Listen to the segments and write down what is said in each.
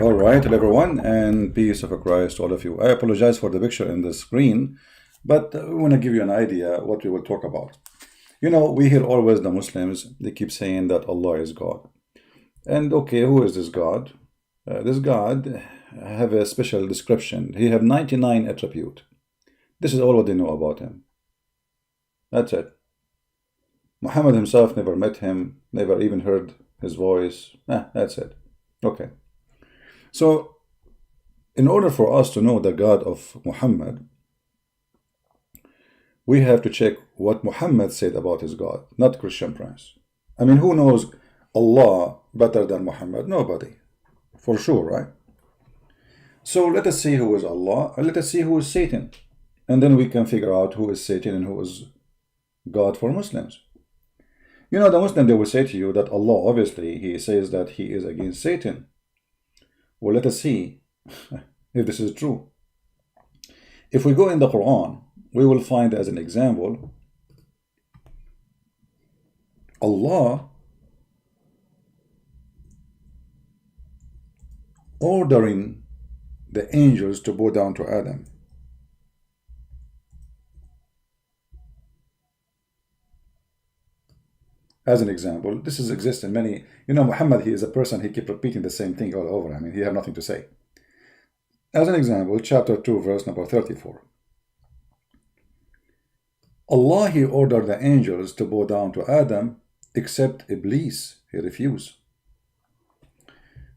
All right, hello everyone, and peace of Christ to all of you. I apologize for the picture in the screen, but I want to give you an idea what we will talk about. You know, we hear always the Muslims, they keep saying that Allah is God. And okay, who is this God? This God have a special description. He have 99 attributes. This is all what they know about him. That's it. Muhammad himself never met him, never even heard his voice. That's it. Okay. So, in order for us to know the God of Muhammad, we have to check what Muhammad said about his God, not Christian Prince. I mean, who knows Allah better than Muhammad? Nobody. For sure, right? So let us see who is Allah, and let us see who is Satan. And then we can figure out who is Satan and who is God for Muslims. You know, the Muslim, they will say to you that Allah, obviously, he says that he is against Satan. Well, let us see if this is true. If we go in the Quran, we will find as an example, Allah ordering the angels to bow down to Adam. As an example, this is exists in many, you know, Muhammad, he is a person, he keep repeating the same thing all over. I mean, he have nothing to say. As an example, chapter 2, verse number 34. Allah, he ordered the angels to bow down to Adam, except Iblis, he refused.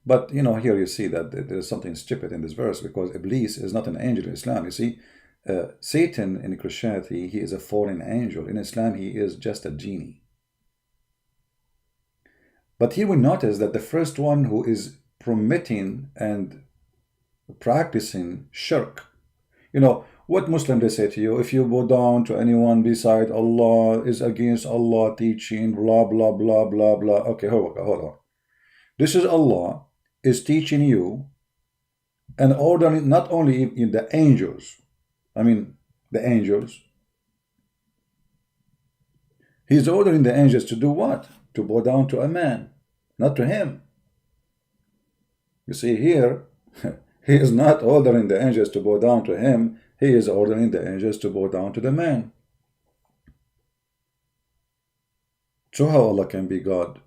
But, you know, here you see that there's something stupid in this verse, because Iblis is not an angel in Islam. You see, Satan in Christianity, he is a fallen angel. In Islam, he is just a genie. But here we notice that the first one who is permitting and practicing shirk, you know, what Muslim they say to you, if you bow down to anyone beside Allah, is against Allah teaching, blah, blah, blah, blah, blah. Okay, hold on. This is Allah is teaching you and ordering not only in the angels, I mean, the angels. He's ordering the angels to do what? To bow down to a man, not to him. You see here, he is not ordering the angels to bow down to him. He is ordering the angels to bow down to the man. So how Allah can be God,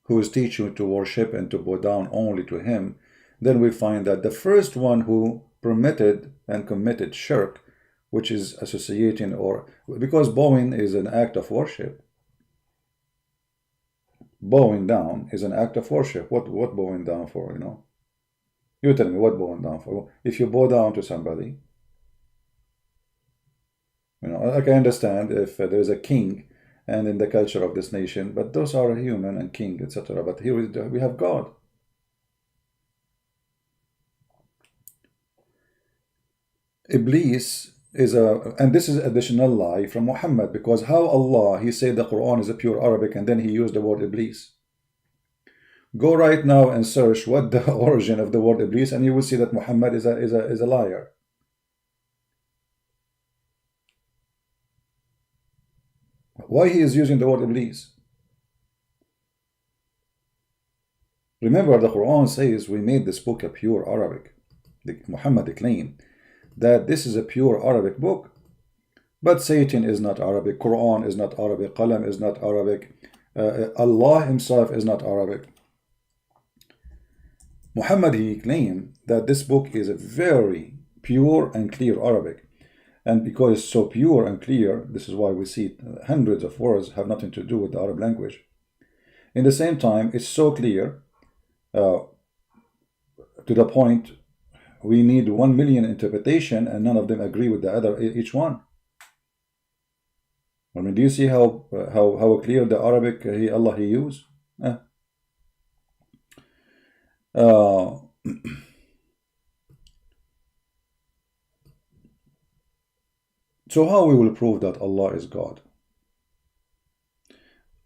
who is teaching you to worship and to bow down only to him? Then we find that the first one who permitted and committed shirk, which is associating, or because bowing is an act of worship. Bowing down is an act of worship. What bowing down for, you know? You tell me, what bowing down for? If you bow down to somebody, you know, like I understand if there is a king and in the culture of this nation, but those are human and king, etc. But here we have God. Iblis is and this is additional lie from Muhammad, because how Allah, he said the Quran is a pure Arabic and then he used the word Iblis. Go right now and search what the origin of the word Iblis, and you will see that Muhammad is a liar. Why he is using the word Iblis? Remember, the Quran says we made this book a pure Arabic. Muhammad claimed that this is a pure Arabic book. But Satan is not Arabic, Quran is not Arabic, Qalam is not Arabic, Allah himself is not Arabic. Muhammad, he claimed that this book is a very pure and clear Arabic. And because it's so pure and clear, this is why we see hundreds of words have nothing to do with the Arab language. In the same time, it's so clear to the point we need 1 million interpretation and none of them agree with the other, each one. I mean, do you see how clear the Arabic Allah he used? So how we will prove that Allah is God?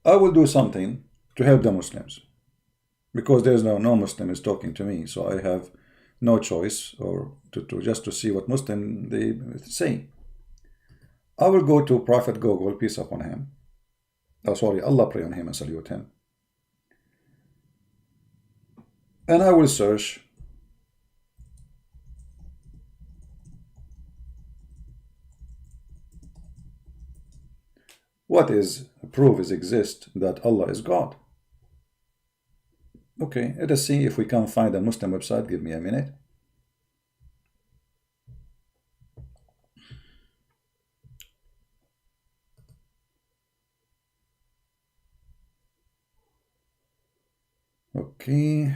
I will do something to help the Muslims, because there's no Muslim is talking to me, so I have no choice or just to see what Muslim they say. I will go to Prophet Google, peace upon him. Oh, sorry, Allah pray on him and salute him. and I will search what is proof is exist that Allah is God. Okay, let us see if we can find a Muslim website. Give me a minute. Okay.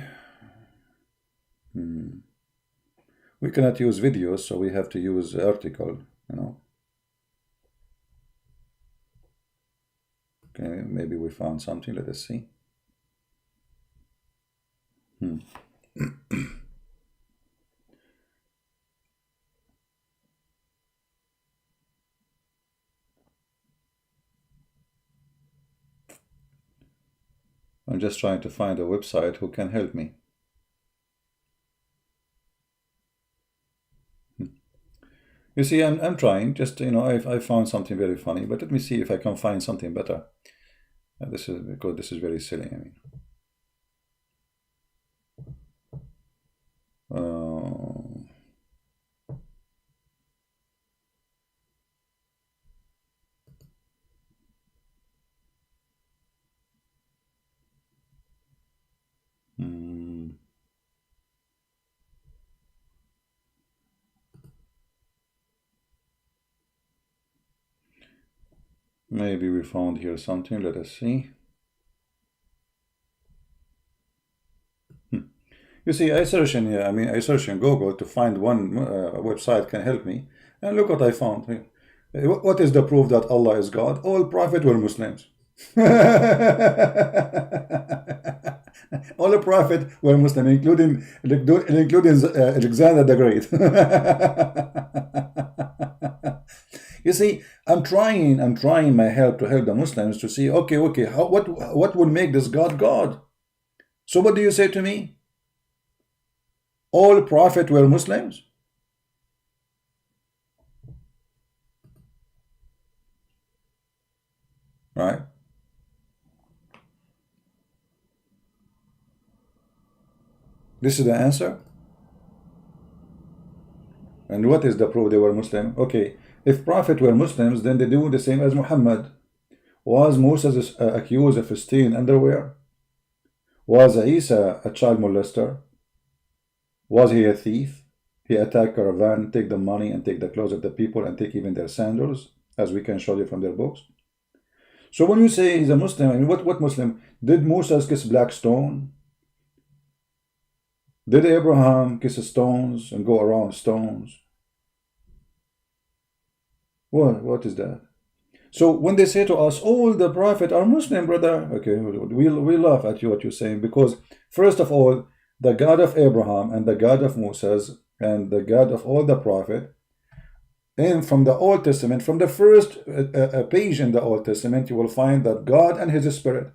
We cannot use videos, so we have to use article, you know. Okay, maybe we found something. Let us see. I'm just trying to find a website who can help me. You see, I'm trying. Just, you know, I found something very funny, but let me see if I can find something better. This is because this is very silly. I mean, maybe we found here something. Let us see. You see, I search in Google to find one website can help me, and look what I found. What is the proof that Allah is God? All prophets were Muslims. All the prophets were Muslim, including Alexander the Great. You see, I'm trying my help to help the Muslims to see, okay, what will make this God God? So what do you say to me? All prophets were Muslims? Right? This is the answer. And what is the proof they were Muslim? Okay, if prophets were Muslims, then they do the same as Muhammad. Was Moses accused of stealing underwear? Was Isa a child molester? Was he a thief? He attacked caravan, take the money and take the clothes of the people and take even their sandals, as we can show you from their books. So when you say he's a Muslim, I mean, what Muslim? Did Moses kiss black stone? Did Abraham kiss stones and go around stones? What is that? So when they say to us, all the prophets are Muslim, brother, okay, we laugh at you what you're saying, because first of all, the God of Abraham and the God of Moses and the God of all the prophets, and from the Old Testament, from the first page in the Old Testament, you will find that God and His Spirit.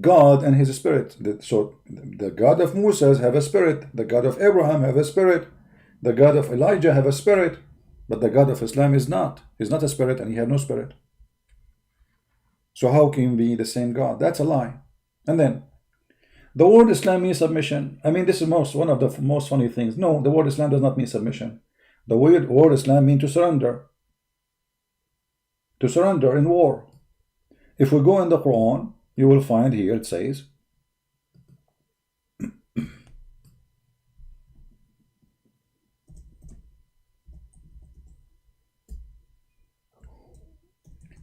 God and His Spirit. So the God of Moses have a spirit, the God of Abraham have a spirit, the God of Elijah have a spirit, but the God of Islam is not. He's not a spirit and He have no spirit. So how can he be the same God? That's a lie. And then the word Islam means submission. I mean, this is one of the most funny things. No, the word Islam does not mean submission. The word Islam means to surrender. To surrender in war. If we go in the Quran, you will find here it says,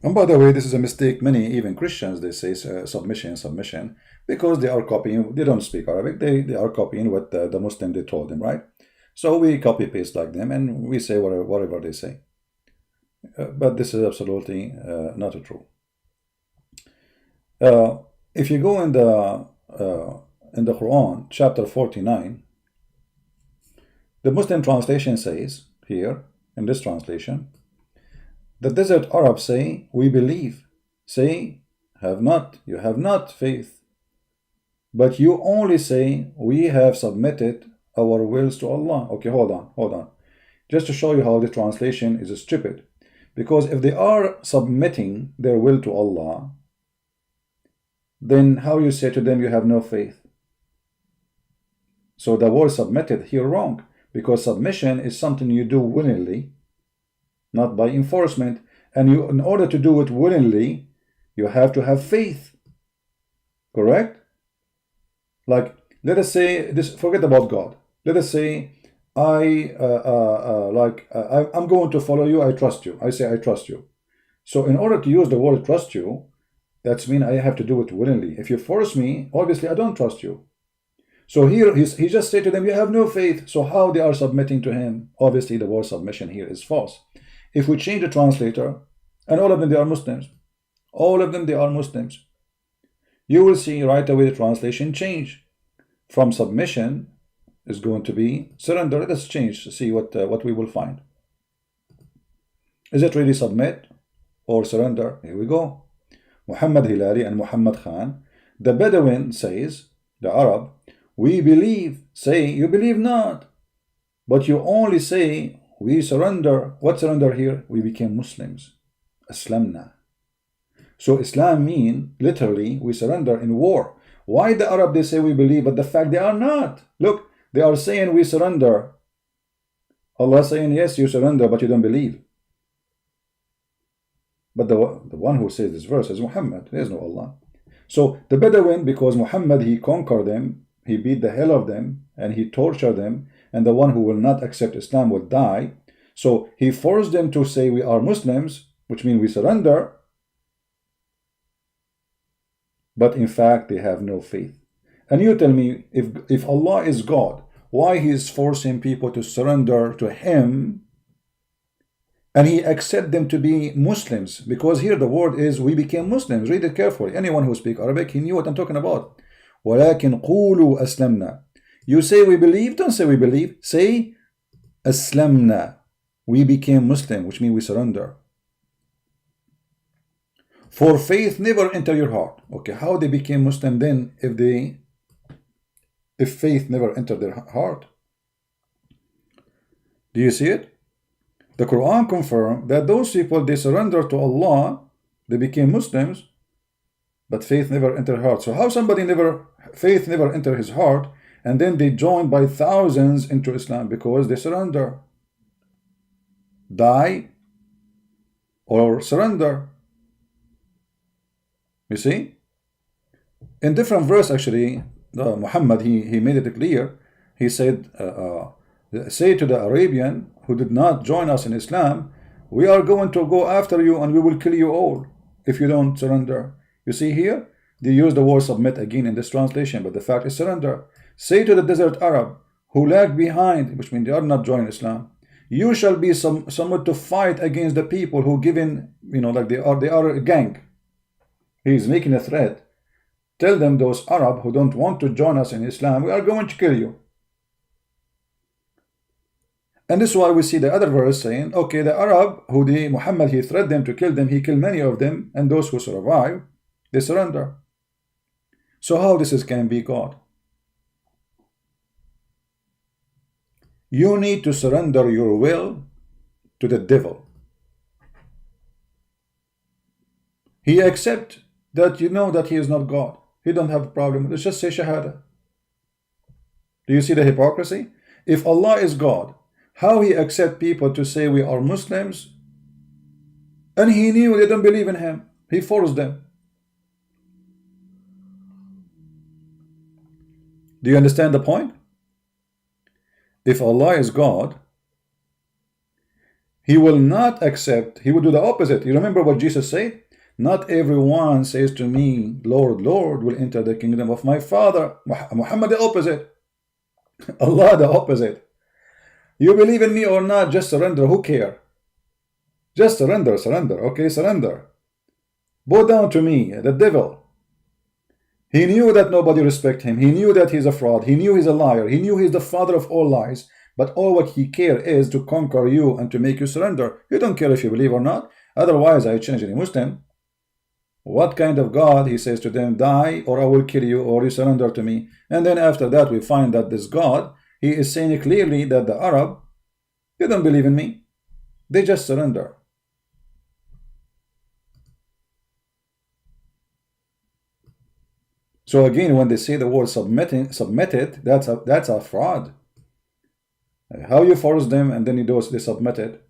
and by the way, this is a mistake. Many, even Christians, they say submission, because they are copying. They don't speak Arabic. They are copying what the Muslim they told them, right? So we copy paste like them, and we say whatever they say. But this is absolutely not true. If you go in the Quran, chapter 49, the Muslim translation says here in this translation, the desert Arabs say, we believe. Say, you have not faith. But you only say, we have submitted our wills to Allah. Okay, hold on. Just to show you how the translation is stupid. Because if they are submitting their will to Allah, then how you say to them you have no faith? So the word submitted here wrong, because submission is something you do willingly, not by enforcement. And you, in order to do it willingly, you have to have faith. Correct? Like, let us say this. Forget about God. Let us say I'm going to follow you. I trust you. I say I trust you. So in order to use the word trust you, that's mean I have to do it willingly. If you force me, obviously I don't trust you. So here he just said to them, you have no faith. So how they are submitting to him? Obviously the word submission here is false. If we change the translator, and all of them they are Muslims, all of them they are Muslims, you will see right away the translation change. From submission is going to be surrender. Let us change to see what we will find. Is it really submit or surrender? Here we go. Muhammad Hilali and Muhammad Khan. The Bedouin says, the Arab, we believe. Say, you believe not, but you only say we surrender. What surrender here? We became Muslims. Aslamna. So Islam mean literally we surrender in war. Why the Arab they say we believe, but the fact they are not? Look, they are saying we surrender. Allah saying yes, you surrender, but you don't believe. But the one who says this verse is Muhammad. There is no Allah. So the Bedouin, because Muhammad he conquered them, he beat the hell of them, and he tortured them, and the one who will not accept Islam will die. So he forced them to say we are Muslims, which means we surrender. But in fact they have no faith. And you tell me, if Allah is God, why he is forcing people to surrender to him, and he accept them to be Muslims? Because here the word is we became Muslims. Read it carefully. Anyone who speaks Arabic, he knew what I'm talking about. وَلَكِنْ قُولُوا أَسْلَمْنَا. You say we believe, don't say we believe. Say أَسْلَمْنَا. We became Muslim, which means we surrender. For faith never enter your heart. Okay, how they became Muslim then if faith never entered their heart? Do you see it? The Quran confirms that those people, they surrender to Allah, they became Muslims, but faith never entered heart. So how somebody faith never entered his heart, and then they join by thousands into Islam? Because they surrender. Die or surrender. You see? In different verse actually, Muhammad, he made it clear. He said, say to the Arabian who did not join us in Islam, we are going to go after you and we will kill you all if you don't surrender. You see here, they use the word submit again in this translation, but the fact is surrender. Say to the desert Arab who lag behind, which means they are not joining Islam, you shall be someone to fight against the people who given, like they are a gang. He is making a threat. Tell them, those Arab who don't want to join us in Islam, we are going to kill you. And this is why we see the other verse saying, okay, the Arab who Muhammad he threatened them to kill them, he killed many of them, and those who survive, they surrender. So how this can be God? You need to surrender your will to the devil. He accepts that you know that he is not God. He don't have a problem. Let's just say Shahada. Do you see the hypocrisy? If Allah is God, how he accept people to say we are Muslims, and he knew they don't believe in him. He forced them. Do you understand the point? If Allah is God, he will not accept, he will do the opposite. You remember what Jesus said? Not everyone says to me, Lord, Lord, will enter the kingdom of my Father. Muhammad the opposite. Allah the opposite. You believe in me or not, just surrender. Who care? Just surrender, surrender. Okay, surrender. Bow down to me, the devil. He knew that nobody respects him. He knew that he's a fraud. He knew he's a liar. He knew he's the father of all lies. But all what he cares is to conquer you and to make you surrender. You don't care if you believe or not. Otherwise, I change any Muslim. What kind of God? He says to them, die or I will kill you, or you surrender to me. And then after that we find that this God, he is saying clearly that the Arab, they don't believe in me. They just surrender. So again, when they say the word submitted, that's a fraud. How you force them and then they submit it?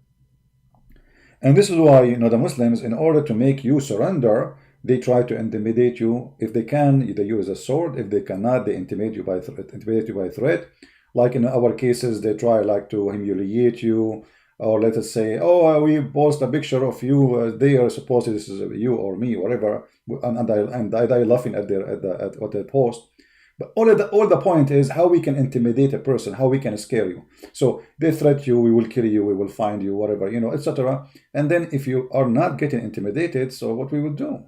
And this is why, the Muslims, in order to make you surrender, they try to intimidate you. If they can, they use a sword. If they cannot, they intimidate you by threat. Like in our cases, they try like to humiliate you, or let us say, oh, we post a picture of you there, suppose this is you or me, whatever, and I die laughing at what they post. But all the point is how we can intimidate a person, how we can scare you. So they threat you, we will kill you, we will find you, whatever, etc. And then if you are not getting intimidated, so what we will do?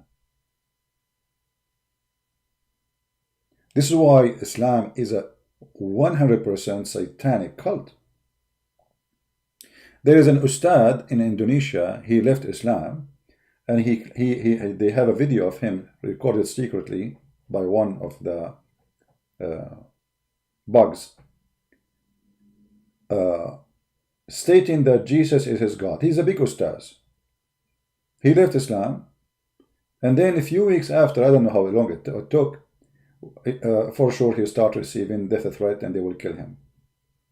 This is why Islam is a 100% satanic cult. There is an ustad in Indonesia. He left Islam, and they have a video of him recorded secretly by one of the bugs, stating that Jesus is his God. He's a big ustaz. He left Islam, and then a few weeks after, I don't know how long it took, for sure he started receiving death threat and they will kill him.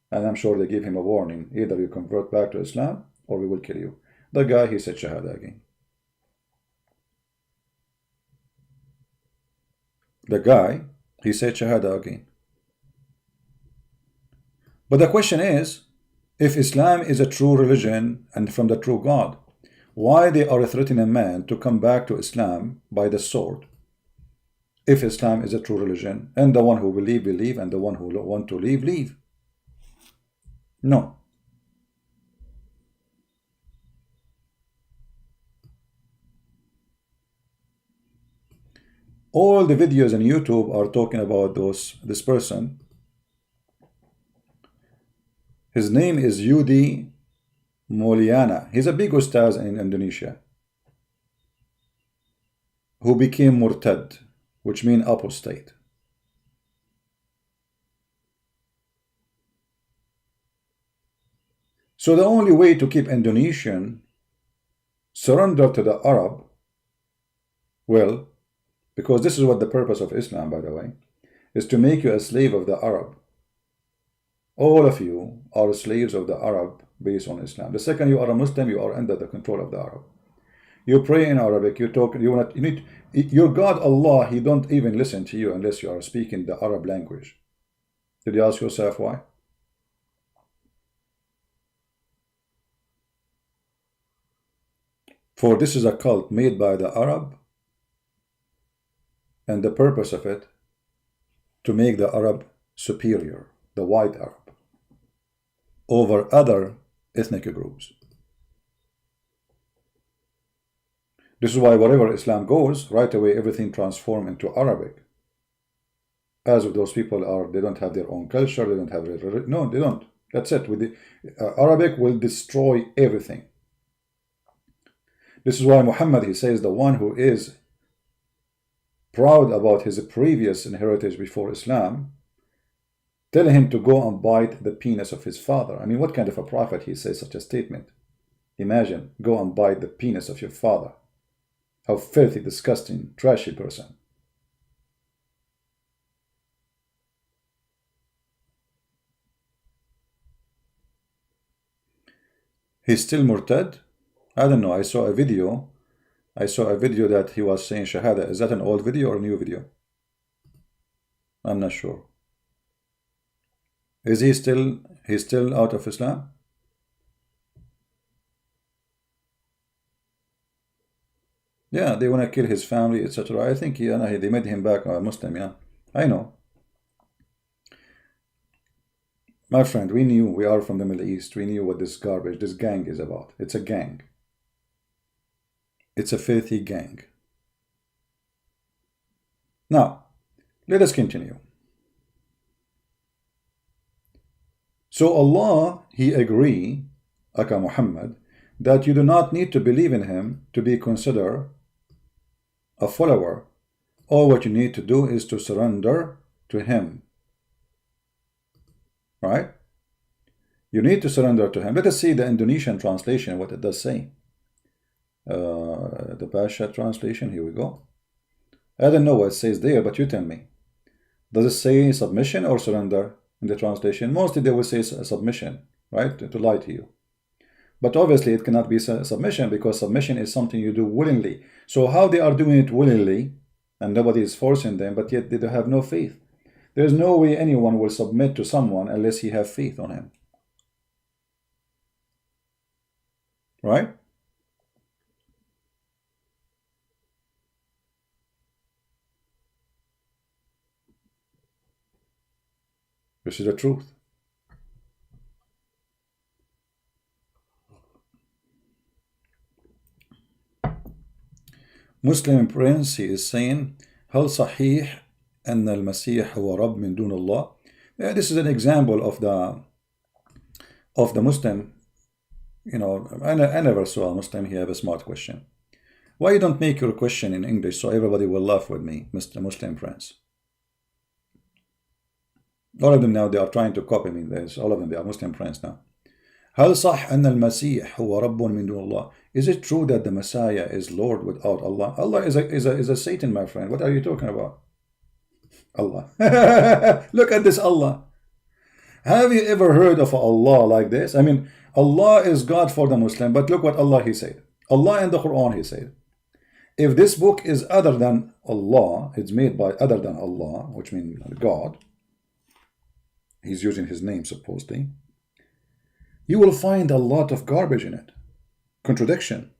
And I'm sure they gave him a warning, either you convert back to Islam or we will kill you. The guy, he said Shahada again. The guy, he said Shahada again. But the question is, if Islam is a true religion and from the true God, why they are threatening a man to come back to Islam by the sword? If Islam is a true religion, and the one who believe, and the one who want to leave. No. All the videos on YouTube are talking about this person. His name is Yudi Moliana. He's a big ustaz in Indonesia who became murtad, which means apostate. So the only way to keep Indonesian surrender to the Arab, well, because this is what the purpose of Islam, by the way, is to make you a slave of the Arab. All of you are slaves of the Arab based on Islam. The second you are a Muslim, you are under the control of the Arab. You pray in Arabic, you talk, your God Allah, He don't even listen to you unless you are speaking the Arab language. Did you ask yourself why? For this is a cult made by the Arab, and the purpose of it, to make the Arab superior, the white Arab, over other ethnic groups. This is why wherever Islam goes, right away everything transforms into Arabic. As if those people they don't have their own culture, they don't have no, they don't. That's it. With the Arabic will destroy everything. This is why Muhammad, he says, the one who is proud about his previous heritage before Islam, tell him to go and bite the penis of his father. I mean, what kind of a prophet he says such a statement? Imagine, go and bite the penis of your father. How filthy, disgusting, trashy person. He's still murtad? I don't know. I saw a video that he was saying Shahada. Is that an old video or a new video? I'm not sure. Is he's still out of Islam? Yeah, they want to kill his family, etc. I think they made him back a Muslim. Yeah, I know. My friend, we are from the Middle East. We knew what this garbage, this gang is about. It's a gang. It's a filthy gang. Now, let us continue. So Allah, He agree, Aka Muhammad, that you do not need to believe in Him to be considered a follower. All what you need to do is to surrender to Him. Right? You need to surrender to Him. Let us see the Indonesian translation, what it does say. The Pasha translation, here we go. I don't know what it says there, but you tell me. Does it say submission or surrender in the translation? Mostly they will say submission, right? To lie to you. But obviously it cannot be submission, because submission is something you do willingly. So how they are doing it willingly and nobody is forcing them, but yet they have no faith? There's no way anyone will submit to someone unless he have faith on him. Right? This is the truth. Muslim Prince, he is saying, هل صحيح أن المسيح هو رب من دون الله? This is an example of the Muslim. You know, I never saw a Muslim he have a smart question. Why you don't make your question in English so everybody will laugh with me, Mr. Muslim Prince? All of them now, they are trying to copy me. All of them, they are Muslim Prince now. هل صح أن المسيح هو رب من دون الله? Is it true that the Messiah is Lord without Allah? Allah is a Satan, my friend. What are you talking about? Allah. Look at this Allah. Have you ever heard of Allah like this? I mean, Allah is God for the Muslim, but look what Allah he said. Allah in the Quran he said, if this book is other than Allah, it's made by other than Allah, which means God, he's using his name supposedly, you will find a lot of garbage in it. Contradiction.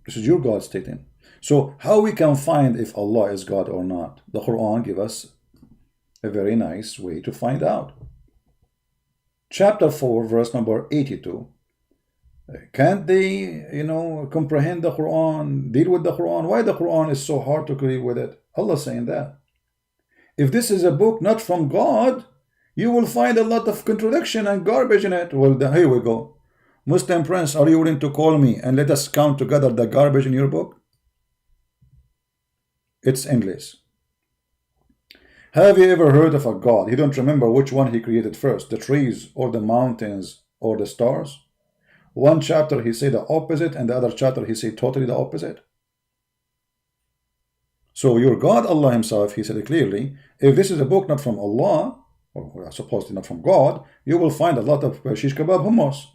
This is your God stating. So how we can find if Allah is God or not? The Quran gives us a very nice way to find out. Chapter 4, verse number 82. Can't they, comprehend the Quran, deal with the Quran? Why the Quran is so hard to deal with it? Allah saying that. If this is a book not from God, you will find a lot of contradiction and garbage in it. Well, here we go. Muslim Prince, are you willing to call me and let us count together the garbage in your book? It's English. Have you ever heard of a God? He don't remember which one he created first, the trees or the mountains or the stars. One chapter he said the opposite, and the other chapter he said totally the opposite. So your God, Allah himself, he said it clearly, if this is a book not from Allah, or supposedly not from God, you will find a lot of shish kebab hummus.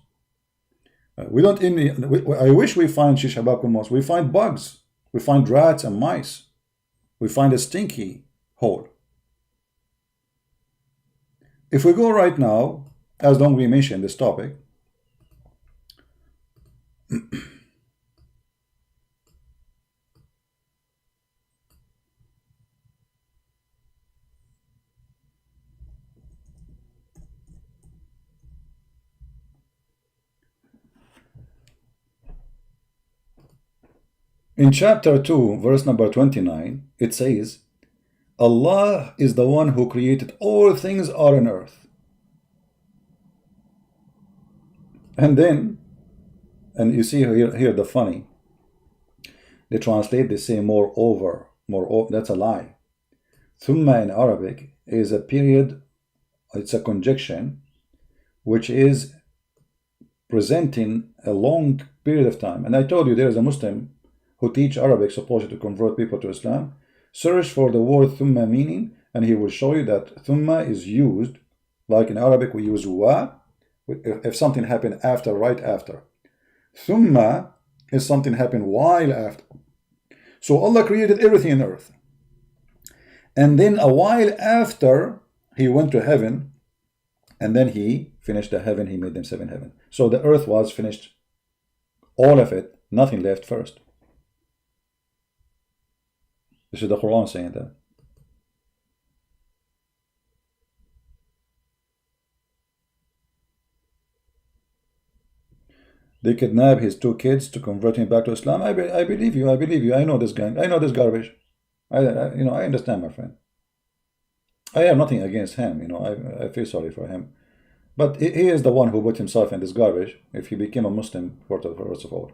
I wish we find shish kebab hummus. We find bugs. We find rats and mice. We find a stinky hole. If we go right now, as long as we mention this topic, in chapter 2, verse number 29, it says, Allah is the one who created all things are on earth. And then, and you see here the funny, they translate, they say moreover, that's a lie. Thumma in Arabic is a period, it's a conjunction, which is presenting a long period of time. And I told you there is a Muslim who teach Arabic, supposed to convert people to Islam. Search for the word thumma meaning, and he will show you that thumma is used, like in Arabic we use wa, if something happened after, right after. Thumma is something happened while after. So Allah created everything on earth. And then a while after, he went to heaven, and then he finished the heaven, he made them 7 heaven. So the earth was finished, all of it, nothing left first. This is the Quran saying that. They kidnap his 2 kids to convert him back to Islam. I believe you. I believe you. I know this gang. I know this garbage. I understand, my friend. I have nothing against him. I feel sorry for him. But he is the one who put himself in this garbage. If he became a Muslim, first of all.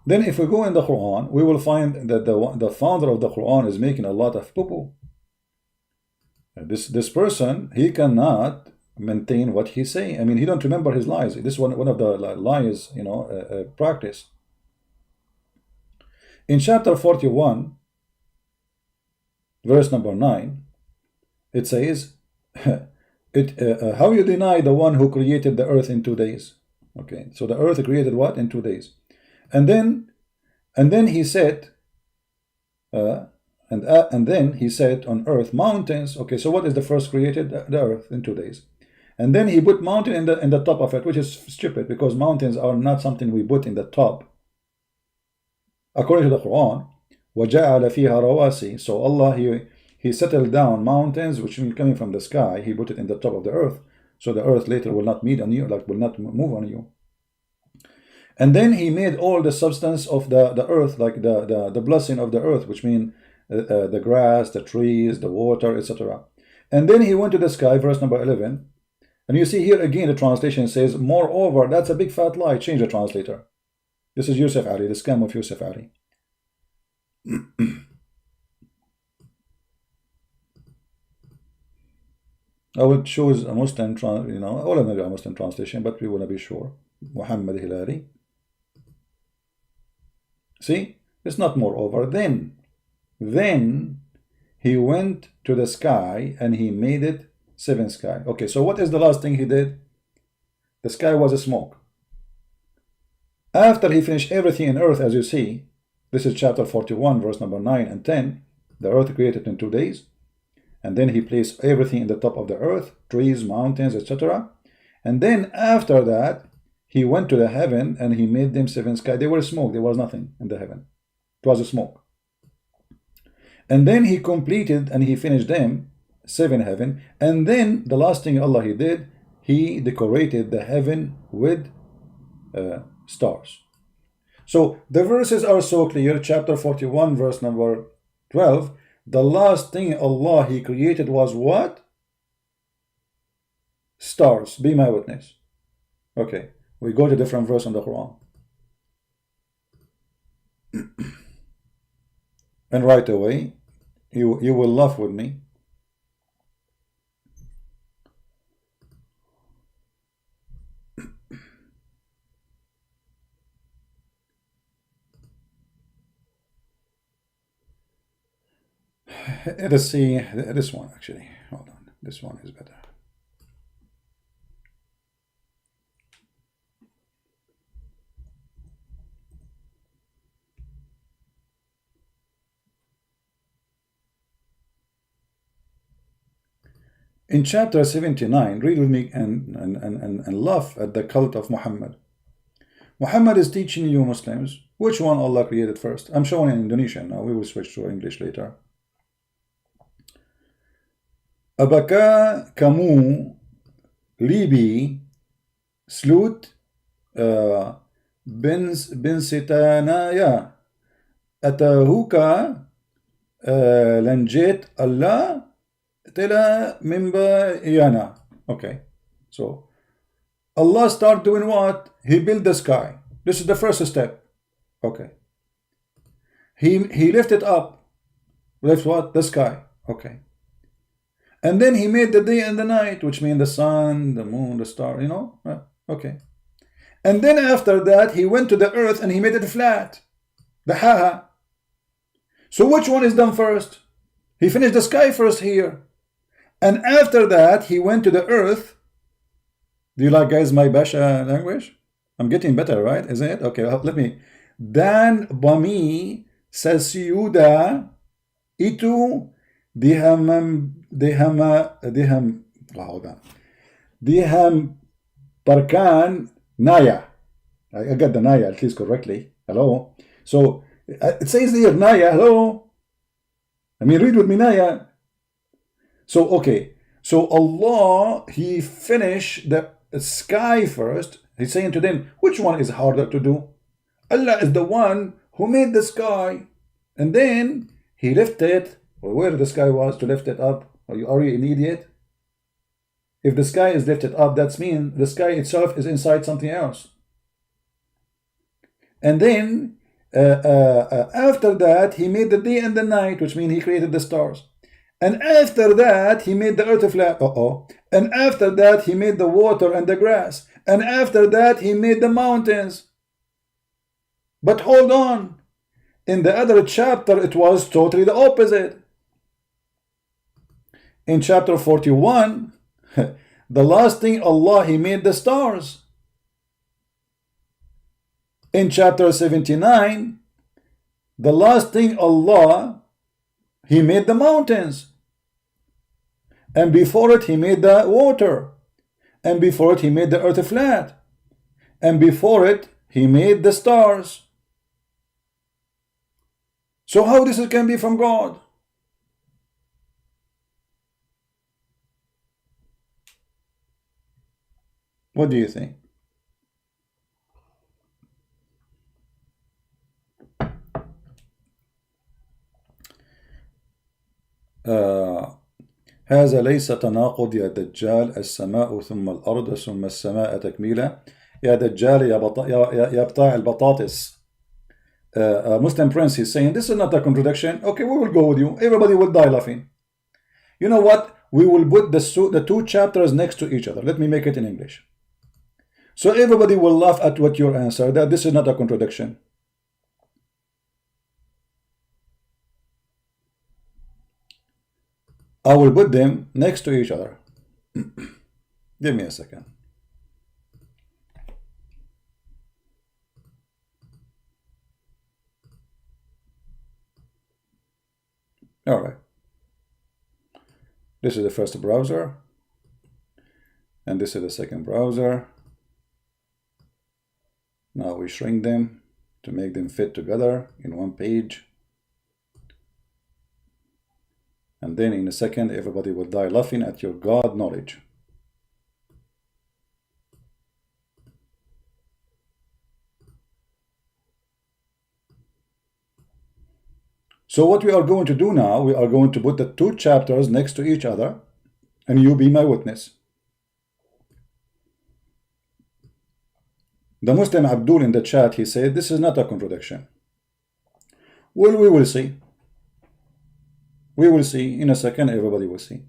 Then if we go in the Quran, we will find that the founder of the Quran is making a lot of poo-poo. This person, he cannot maintain what he's saying. I mean, he don't remember his lies. This is one of the lies, practice. In chapter 41, verse number 9, it says, how you deny the one who created the earth in 2 days? Okay, so the earth created what? In 2 days. And then he said, and then he said on earth, mountains. Okay, so what is the first created? The earth in 2 days. And then he put mountain in the top of it, which is stupid, because mountains are not something we put in the top. According to the Quran, وَجَعَلَ فِيهَا رَوَاسِي. So Allah, he settled down mountains, which mean coming from the sky. He put it in the top of the earth, so the earth later will not meet on you, like will not move on you. And then he made all the substance of the earth, like the blessing of the earth, which mean the grass, the trees, the water, etc. And then he went to the sky, verse number 11. And you see here again the translation says, moreover. That's a big fat lie. Change the translator. This is Yusuf Ali, the scam of Yusuf Ali. I would choose a Muslim, all of them are Muslim translation, but we want to be sure. Muhammad Hilali. See, it's not moreover. Then he went to the sky and he made it 7 sky. Okay, so what is the last thing he did? The sky was a smoke. After he finished everything in earth, as you see, this is chapter 41, verse number 9 and 10. The earth created in 2 days. And then he placed everything in the top of the earth, trees, mountains, etc. And then after that, he went to the heaven and he made them 7 sky. They were smoke. There was nothing in the heaven. It was a smoke. And then he completed and he finished them 7 heaven. And then the last thing Allah he did, he decorated the heaven with stars. So the verses are so clear. Chapter 41, verse number 12. The last thing Allah he created was what? Stars. Be my witness. Okay. We go to different verse in the Quran. And right away, you will laugh with me. Let's see this one actually. Hold on. This one is better. In chapter 79, read with me and laugh at the cult of Muhammad. Muhammad is teaching you Muslims which one Allah created first. I'm showing in Indonesian now. We will switch to English later. Apakah kamu libi slut bin sitanaya atahuka lanjit Allah tela mimba yana. Okay, so Allah start doing what? He built the sky. This is the first step. Okay, he lifted up. Lift what? The sky. Okay. And then he made the day and the night, which mean the sun, the moon, the star, okay. And then after that, he went to the earth and he made it flat. The ha. So which one is done first? He finished the sky first here. And after that, he went to the earth. Do you like, guys, my Basha language? I'm getting better, right? Isn't it? Okay, let me. Dan bami sasiyuda itu diham parkan naya. I got the naya at least correctly. Hello. So it says here naya. Hello. I mean, read with me naya. So okay. So Allah he finished the sky first. He's saying to them, which one is harder to do? Allah is the one who made the sky, and then he lifted where the sky was to lift it up. Are you an idiot? If the sky is lifted up, that means the sky itself is inside something else. And then after that, he made the day and the night, which means he created the stars. And after that, he made the earth flat. And after that, he made the water and the grass. And after that, he made the mountains. But hold on. In the other chapter, it was totally the opposite. In chapter 41, the last thing Allah, he made the stars. In chapter 79, the last thing Allah, he made the mountains. And before it, he made the water. And before it, he made the earth flat. And before it, he made the stars. So how this can be from God? What do you think? هذا ليس تناقض يا دجال السماء ثم الأرض ثم السماء تكميلا يا دجال يا بتاع البطاطس. Muslim Prince is saying this is not a contradiction. Okay, we will go with you. Everybody will die laughing. You know what? We will put the two chapters next to each other. Let me make it in English. So everybody will laugh at what your answer, that this is not a contradiction. I will put them next to each other. Give me a second. All right. This is the first browser. And this is the second browser. Now we shrink them to make them fit together in one page. And then in a second, everybody will die laughing at your God knowledge. So what we are going to do now, we are going to put the two chapters next to each other, and you be my witness. The Muslim Abdul in the chat, he said, this is not a contradiction. Well, we will see. We will see. In a second, everybody will see.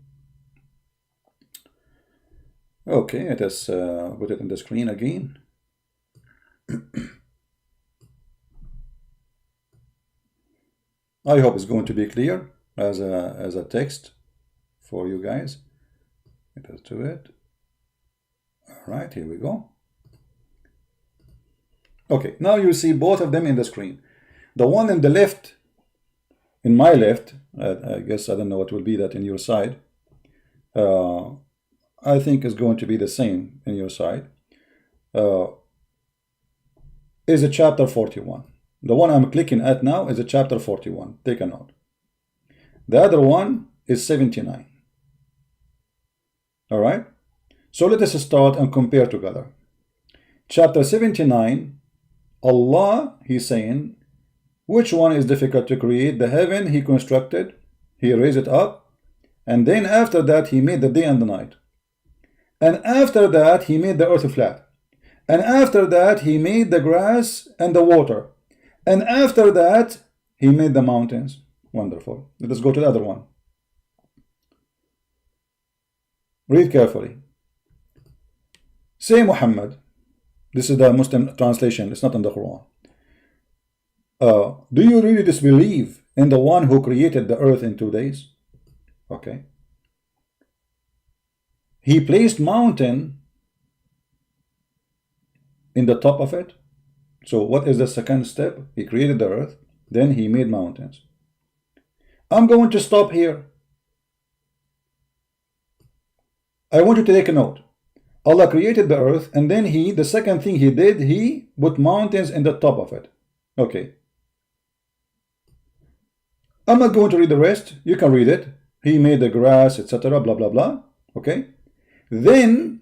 Okay, let us put it on the screen again. I hope it's going to be clear as a text for you guys. Let us do it. All right, here we go. Okay, now you see both of them in the screen. The one in the left, in my left, I guess I don't know what will be that in your side. I think is going to be the same in your side. Is a chapter 41. The one I'm clicking at now is a chapter 41. Take a note. The other one is 79. All right. So let us start and compare together. Chapter 79. Allah, he's saying, which one is difficult to create? The heaven he constructed, he raised it up, and then after that he made the day and the night. And after that he made the earth flat. And after that he made the grass and the water. And after that he made the mountains. Wonderful. Let us go to the other one. Read carefully. Say Muhammad. This is the Muslim translation. It's not in the Quran. Do you really disbelieve in the one who created the earth in 2 days? Okay. He placed mountain in the top of it. So what is the second step? He created the earth. Then he made mountains. I'm going to stop here. I want you to take a note. Allah created the earth, and then the second thing he did, he put mountains in the top of it. Okay. I'm not going to read the rest. You can read it. He made the grass, etc. Blah, blah, blah. Okay. Then,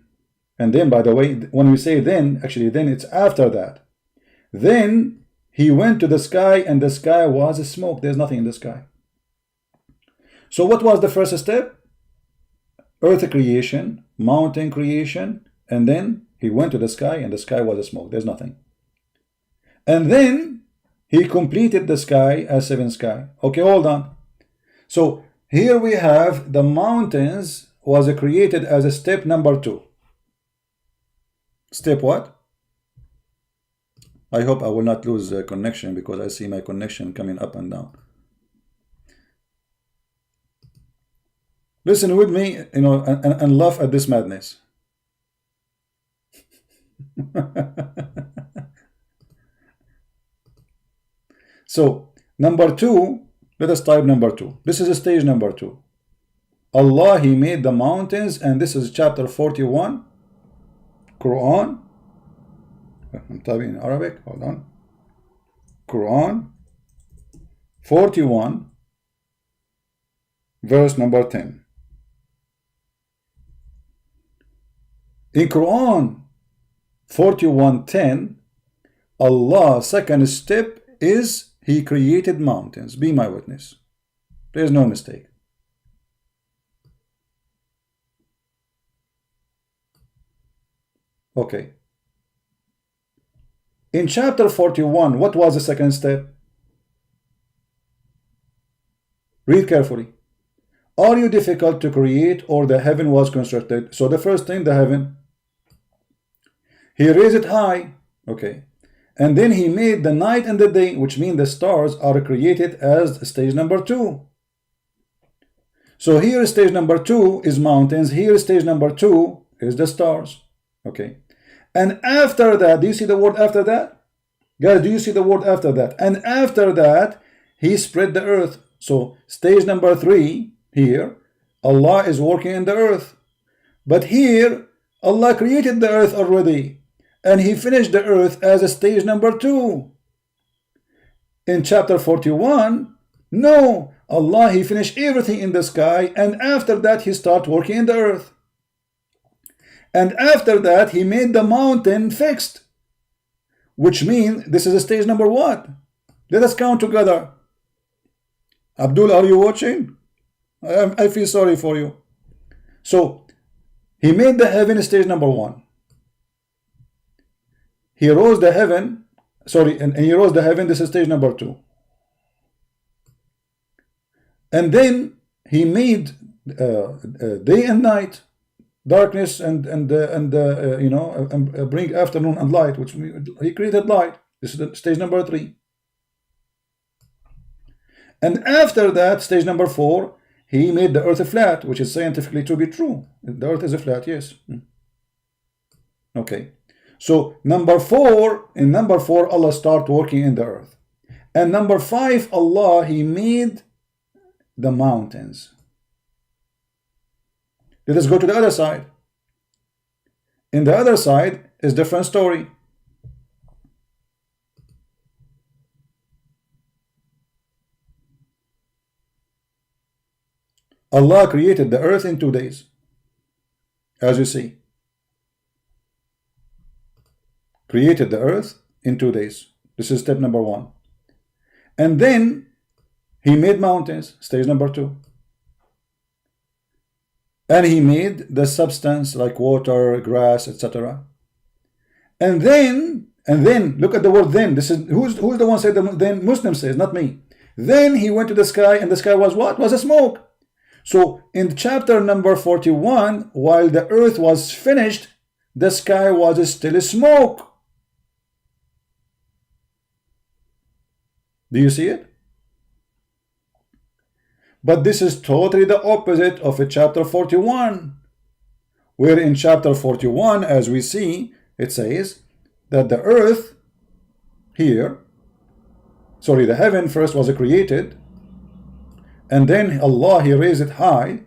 and then, by the way, when we say then, actually then it's after that. Then he went to the sky, and the sky was smoke. There's nothing in the sky. So what was the first step? Earth creation, mountain creation, and then he went to the sky, and the sky was smoke. There's nothing. And then he completed the sky as seven sky. Okay, hold on. So Here we have the mountains was created as a step number 2. Step what? I hope I will not lose connection, because I see my connection coming up and down. Listen with me, and laugh at this madness. So, number 2, let us type number 2. This is stage number 2. Allah, He made the mountains, and this is chapter 41, Quran. I'm typing in Arabic, hold on. Quran 41, verse number 10. In Quran 41:10, Allah's second step is He created mountains. Be my witness. There is no mistake. Okay. In chapter 41, what was the second step? Read carefully. Are you difficult to create, or the heaven was constructed? So the first thing, the heaven. He raised it high. Okay. And then He made the night and the day, which means the stars are created as stage number 2. So here stage number 2 is mountains. Here stage number 2 is the stars. Okay. And after that, do you see the word after that? Guys, do you see the word after that? And after that, He spread the earth. So stage number 3 here, Allah is working in the earth. But here, Allah created the earth already. And He finished the earth as a stage number 2. In chapter 41, no, Allah, He finished everything in the sky, and after that He started working in the earth. And after that He made the mountain fixed, which means this is a stage number what? Let us count together. Abdul, are you watching? I feel sorry for you. So He made the heaven stage number 1. He rose the heaven, and He rose the heaven, this is stage number 2. And then He made day and night, darkness and bring afternoon and light, which He created light. This is stage number 3. And after that, stage number 4, He made the earth flat, which is scientifically to be true. The earth is a flat, yes. Okay. So in number 4, Allah started working in the earth. And number 5, Allah, He made the mountains. Let us go to the other side. In the other side is different story. Allah created the earth in 2 days, as you see. Created the earth in 2 days. This is step number 1. And then He made mountains, stage number 2. And He made the substance like water, grass, etc. And then look at the word then. This is who's the one said the then? Muslim says, not me. Then He went to the sky, and the sky was what? Was a smoke. So in chapter number 41, while the earth was finished, the sky was still smoke. Do you see it? But this is totally the opposite of chapter 41, where in chapter 41, as we see, it says that the earth here, the heaven first was created, and then Allah, He raised it high,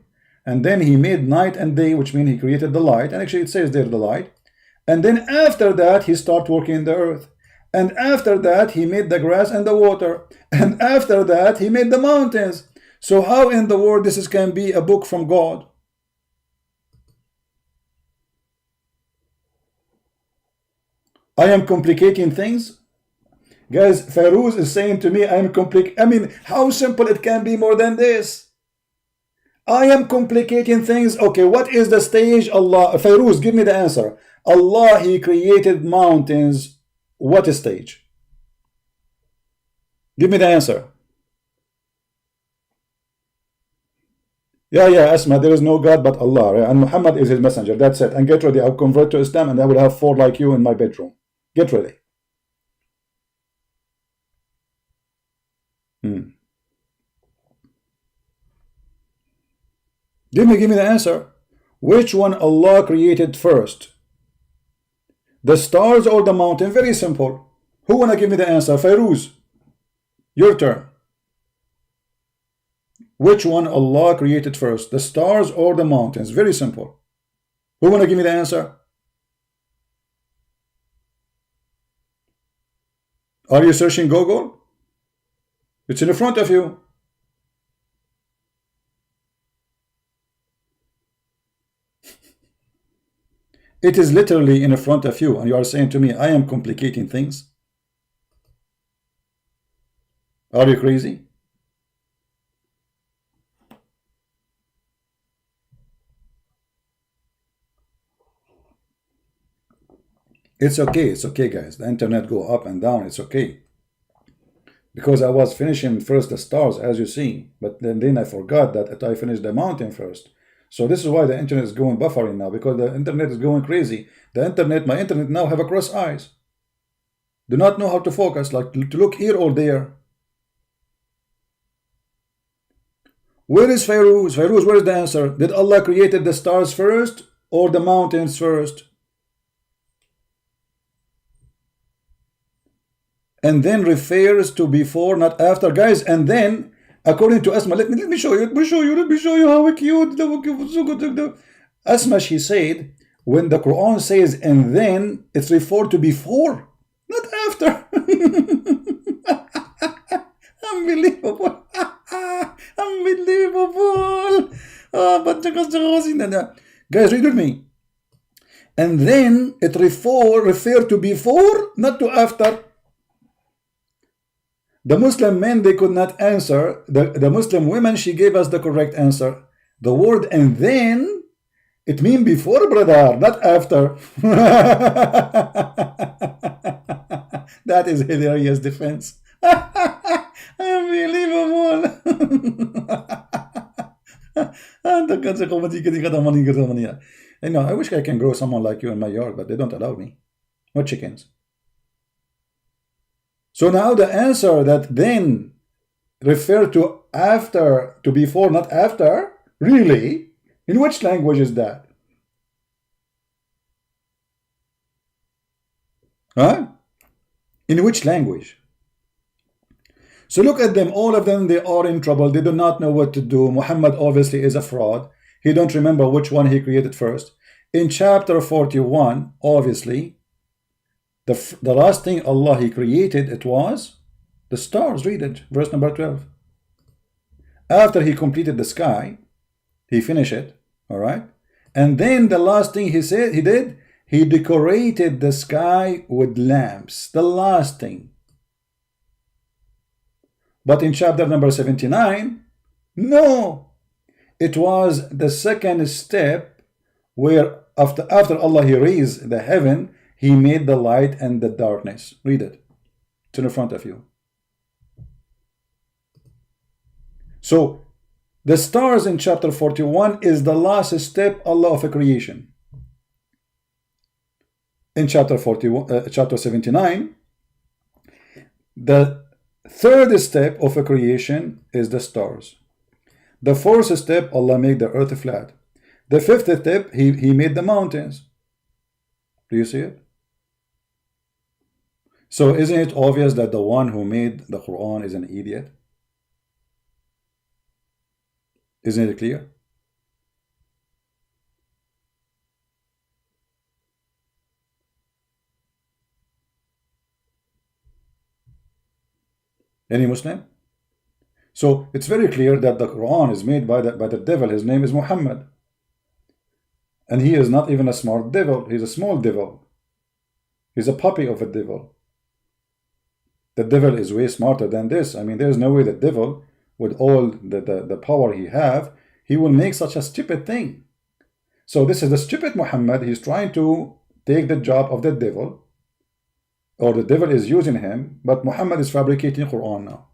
and then He made night and day, which means He created the light, and actually it says there the light, and then after that He started working in the earth. And after that, He made the grass and the water. And after that, He made the mountains. So how in the world this can be a book from God? I am complicating things. Guys, Fairuz is saying to me, I mean, how simple it can be more than this? I am complicating things. Okay, what is the stage? Allah, Fairuz, give me the answer. Allah, He created mountains. What stage? Give me the answer. Yeah, yeah, Asma, there is no God but Allah, right? And Muhammad is his messenger. That's it. And get ready. I'll convert to Islam and I will have 4 like you in my bedroom. Get ready. Give me the answer. Which one Allah created first? The stars or the mountain? Very simple. Who wanna give me the answer? Fairuz, your turn. Which one Allah created first? The stars or the mountains? Very simple. Who wanna give me the answer? Are you searching Google? It's in front of you. It is literally in front of you, and you are saying to me, I am complicating things. Are you crazy? It's okay, guys. The internet go up and down. It's okay. Because I was finishing first the stars, as you see, but then I forgot that I finished the mountain first. So this is why the internet is going buffering now, because the internet is going crazy. The internet, my internet now have a cross eyes. Do not know how to focus, like to look here or there. Where is Fairuz? Fairuz, where is the answer? Did Allah created the stars first or the mountains first? And then refers to before, not after, guys. And then, according to Asma, let me show you. Let me show you how cute. Asma, she said, when the Quran says and then, it's referred to before, not after. Unbelievable. Unbelievable. Guys, read with me. And then it refer to before, not to after. The Muslim men, they could not answer. The Muslim women, she gave us the correct answer. The word and then, it means before, brother, not after. That is hilarious defense. Unbelievable. You know, I wish I can grow someone like you in my yard, but they don't allow me. No chickens. So now the answer that then refer to after, to before, not after, really? In which language is that? Huh? In which language? So look at them, all of them, they are in trouble. They do not know what to do. Muhammad obviously is a fraud. He don't remember which one he created first. In chapter 41, obviously, the last thing Allah he created, it was the stars. Read it, verse number 12. After he completed the sky, he finished it, all right? And then the last thing he said, he decorated the sky with lamps. The last thing. But in chapter number 79, no. It was the second step where after Allah he raised the heaven, he made the light and the darkness. Read it. It's in front of you. So the stars in chapter 41 is the last step Allah of a creation. In chapter 79, the third step of a creation is the stars. The fourth step, Allah made the earth flat. The fifth step, he made the mountains. Do you see it? So isn't it obvious that the one who made the Quran is an idiot? Isn't it clear? Any Muslim? So it's very clear that the Quran is made by the devil. His name is Muhammad. And he is not even a smart devil. He's a small devil. He's a puppy of a devil. The devil is way smarter than this. I mean, there's no way the devil, with all the power he will make such a stupid thing. So this is the stupid Muhammad. He's trying to take the job of the devil, or the devil is using him, but Muhammad is fabricating Quran now.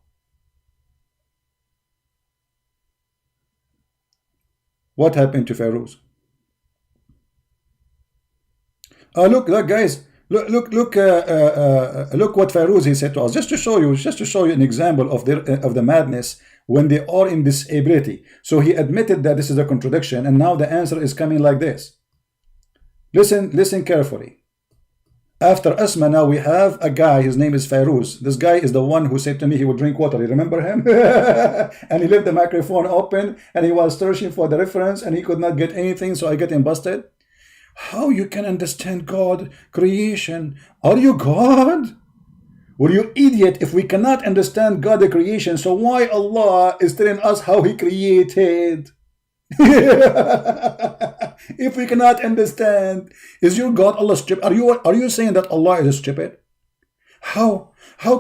What happened to Pharaoh? Look, guys, look what Pharaoh he said to us, just to show you an example of the madness when they are in disability. So he admitted that this is a contradiction, and now the answer is coming like this. Listen carefully. After Asma, now we have a guy, his name is Fairuz. This guy is the one who said to me he would drink water. You remember him? And he left the microphone open and he was searching for the reference and he could not get anything, so I get him busted. How you can understand God, creation? Are you God? Were you idiot? If we cannot understand God, the creation, so why Allah is telling us how he created? If we cannot understand, is your God Allah stupid? Are you saying that Allah is stupid? How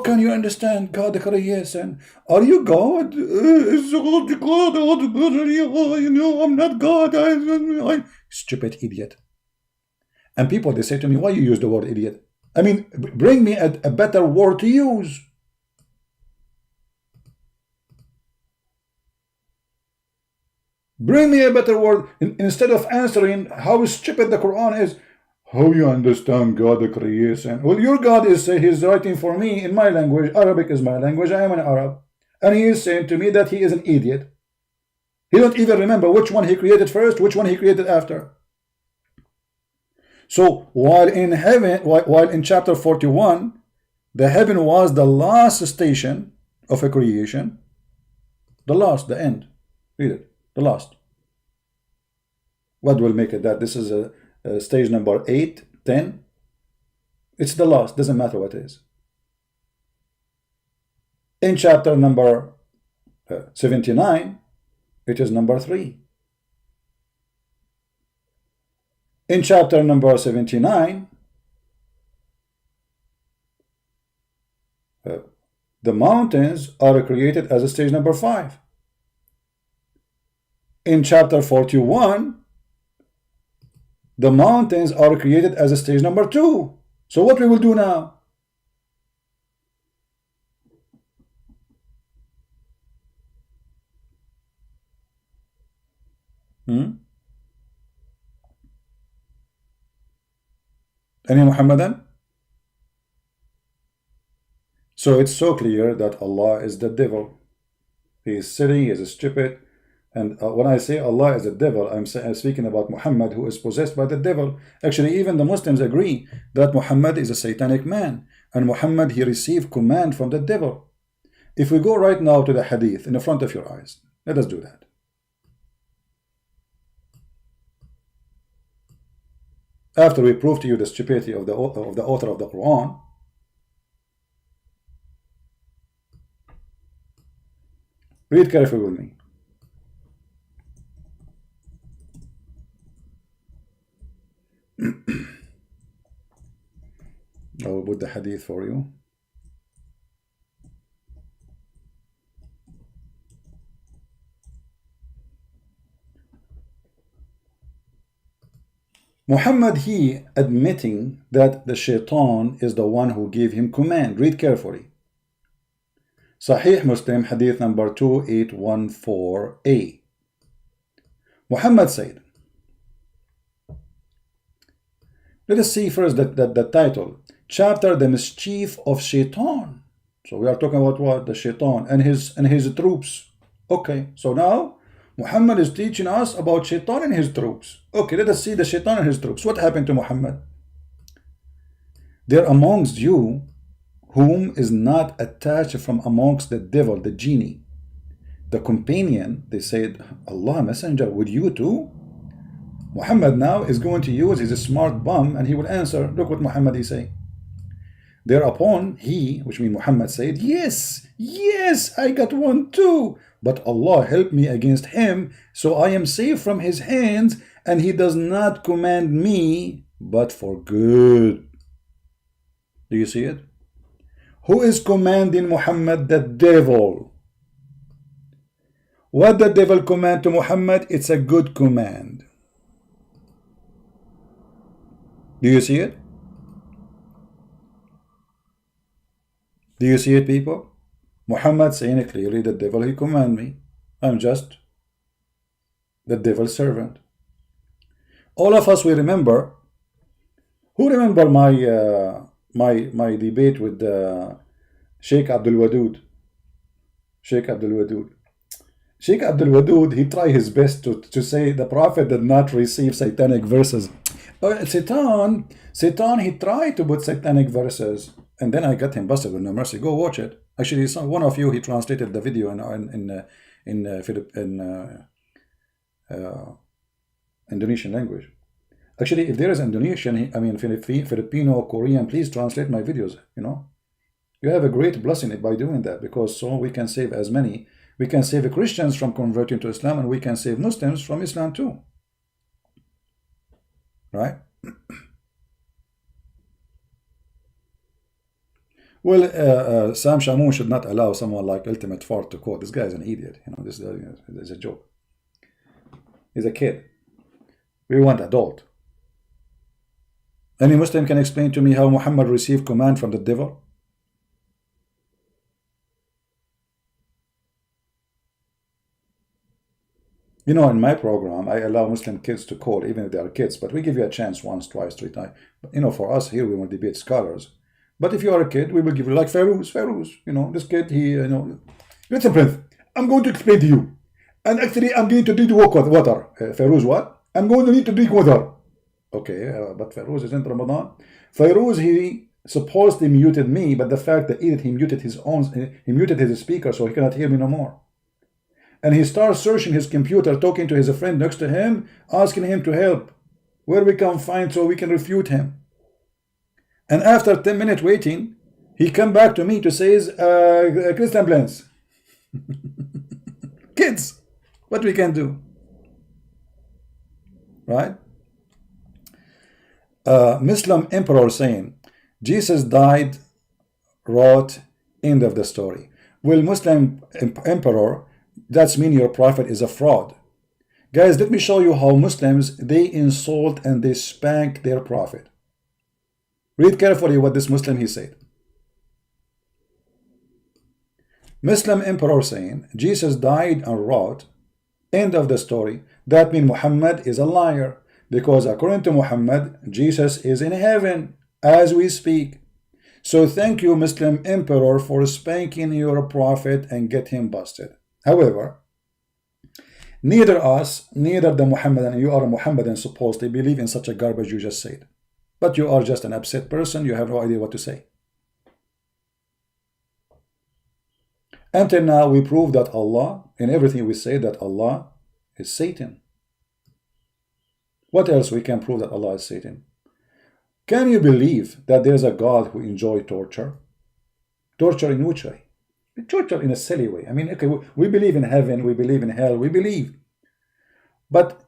can you understand God the creation? Are you God? I'm not God. I stupid idiot. And people, they say to me, why you use the word idiot? I mean, bring me a better word to use. Bring me a better word. Instead of answering how stupid the Quran is, how you understand God the creation? Well, your God is he's writing for me in my language. Arabic is my language. I am an Arab. And he is saying to me that he is an idiot. He don't even remember which one he created first, which one he created after. So while in heaven, while in chapter 41, the heaven was the last station of a creation. The last, the end. Read it. The last. What will make it that? This is a stage number 8, 10. It's the last. Doesn't matter what it is. In chapter number 79, it is number 3. In chapter number 79, the mountains are created as a stage number 5. In chapter 41, the mountains are created as a stage number 2. So what we will do now? Any Muhammadan? So it's so clear that Allah is the devil. He is silly, he is stupid. And when I say Allah is a devil, I'm speaking about Muhammad, who is possessed by the devil. Actually, even the Muslims agree that Muhammad is a satanic man. And Muhammad, he received command from the devil. If we go right now to the hadith in the front of your eyes, let us do that. After we prove to you the stupidity of the author of the Quran, read carefully with me. I will put the hadith for you. Muhammad, he admitting that the shaitan is the one who gave him command. Read carefully. Sahih Muslim, hadith number 2814a. Muhammad said, let us see first the title. Chapter, the mischief of shaitan. So we are talking about what? The shaitan and his troops. Okay, so now Muhammad is teaching us about shaitan and his troops. Okay, let us see the shaitan and his troops. What happened to Muhammad? There amongst you whom is not attached from amongst the devil, the genie. The companion, they said, Allah Messenger, would you too? Muhammad now is going to use his smart bum and he will answer. Look what Muhammad is saying. Thereupon he, which means Muhammad, said, yes, I got one too. But Allah help me against him, so I am safe from his hands, and he does not command me, but for good. Do you see it? Who is commanding Muhammad? The devil. What the devil command to Muhammad? It's a good command. Do you see it? Do you see it, people? Muhammad saying clearly, the devil, he command me. I'm just the devil's servant. All of us, we remember. Who remember my debate with Sheikh Abdul Wadud? Sheikh Abdul Wadud. Sheikh Abdul Wadud, he tried his best to say the Prophet did not receive satanic verses. Satan, he tried to put satanic verses, and then I got him busted with no mercy. Go watch it. Actually, one of you, he translated the video in Indonesian language. Actually, if there is Indonesian, I mean Filipino, Korean, please translate my videos. You know, you have a great blessing by doing that, because so we can save as many. We can save Christians from converting to Islam, and we can save Muslims from Islam too. Right? Well, Sam Shamoun should not allow someone like Ultimate Fart to quote. This guy is an idiot. You know, this is a joke. He's a kid. We want adult. Any Muslim can explain to me how Muhammad received command from the devil? You know, in my program, I allow Muslim kids to call, even if they are kids, but we give you a chance once, twice, 3 times. But, you know, for us here, we want to debate scholars. But if you are a kid, we will give you, like Feroz, you know, this kid, he, you know, listen, Prince, I'm going to explain to you. And actually, I'm going to drink water. Feroz, what? I'm going to need to drink water. Okay, but Feroz isn't Ramadan. Feroz, he supposedly muted me, but the fact that he muted he muted his speaker, so he cannot hear me no more. And he starts searching his computer, talking to his friend next to him, asking him to help, where we can find so we can refute him. And after 10 minutes waiting, he come back to me to say, Christian Blends. Kids, what we can do. Right? Muslim emperor saying, Jesus died, wrote, end of the story. Well, Muslim emperor, that's mean your prophet is a fraud. Guys, let me show you how Muslims, they insult and they spank their prophet. Read carefully what this Muslim he said. Muslim emperor saying, Jesus died and wrote, end of the story. That means Muhammad is a liar, because according to Muhammad, Jesus is in heaven as we speak. So thank you, Muslim emperor, for spanking your prophet and get him busted. However, neither us, neither the Muhammadan, you are a Muhammadan supposedly believe in such a garbage you just said. But you are just an upset person, you have no idea what to say. Until now, we prove that Allah, in everything we say, that Allah is Satan. What else we can prove that Allah is Satan? Can you believe that there's a God who enjoys torture? Torture in which way? Torture in a silly way. I mean, okay, we believe in heaven, we believe in hell, we believe. But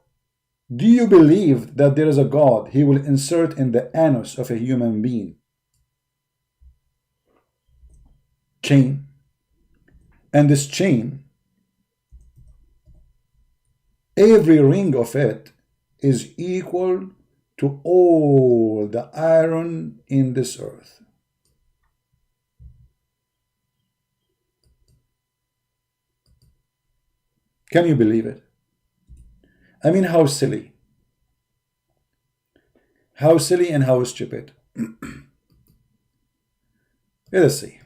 do you believe that there is a God, he will insert in the anus of a human being chain, and this chain, every ring of it is equal to all the iron in this earth? Can you believe it? I mean, how silly. How silly and how stupid. Let us see.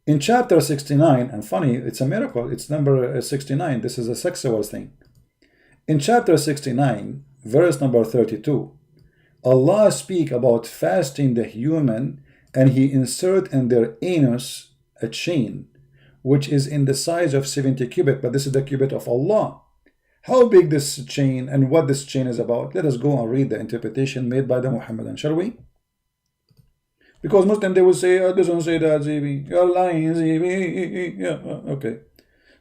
In chapter 69, and funny, it's a miracle, it's number 69, this is a sexual thing. In chapter 69, verse number 32, Allah speak about fasting the human, and he insert in their anus a chain, which is in the size of 70 cubit, but this is the cubit of Allah. How big this chain and what this chain is about? Let us go and read the interpretation made by the Muhammadan, shall we? Because Muslim, they will say, oh, doesn't say that, Zibi. You're lying, Zibi. Yeah, okay.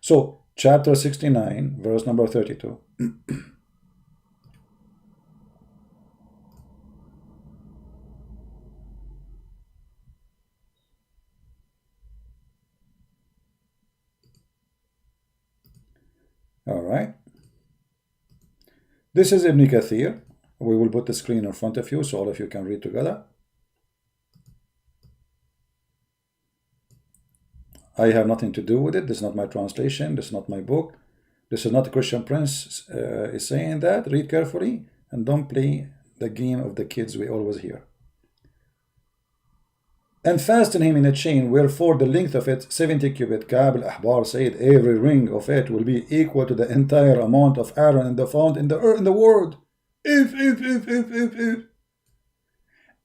So, chapter 69, verse number 32. All right. This is Ibn Kathir. We will put the screen in front of you so all of you can read together. I have nothing to do with it. This is not my translation. This is not my book. This is not a Christian Prince is saying that. Read carefully and don't play the game of the kids we always hear. And fasten him in a chain, wherefore the length of it 70 cubits. Ka'b al-Ahbar said, every ring of it will be equal to the entire amount of iron in the found in the earth, in the world. If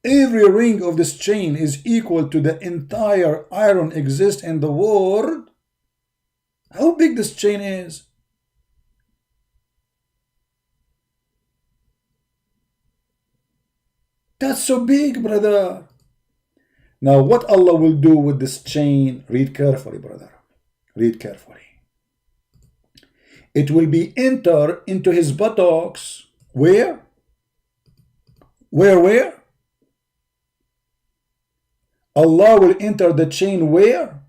every ring of this chain is equal to the entire iron exist in the world, how big this chain is? That's so big, brother. Now, what Allah will do with this chain, read carefully, brother. Read carefully. It will be entered into his buttocks. Where? Where? Allah will enter the chain where?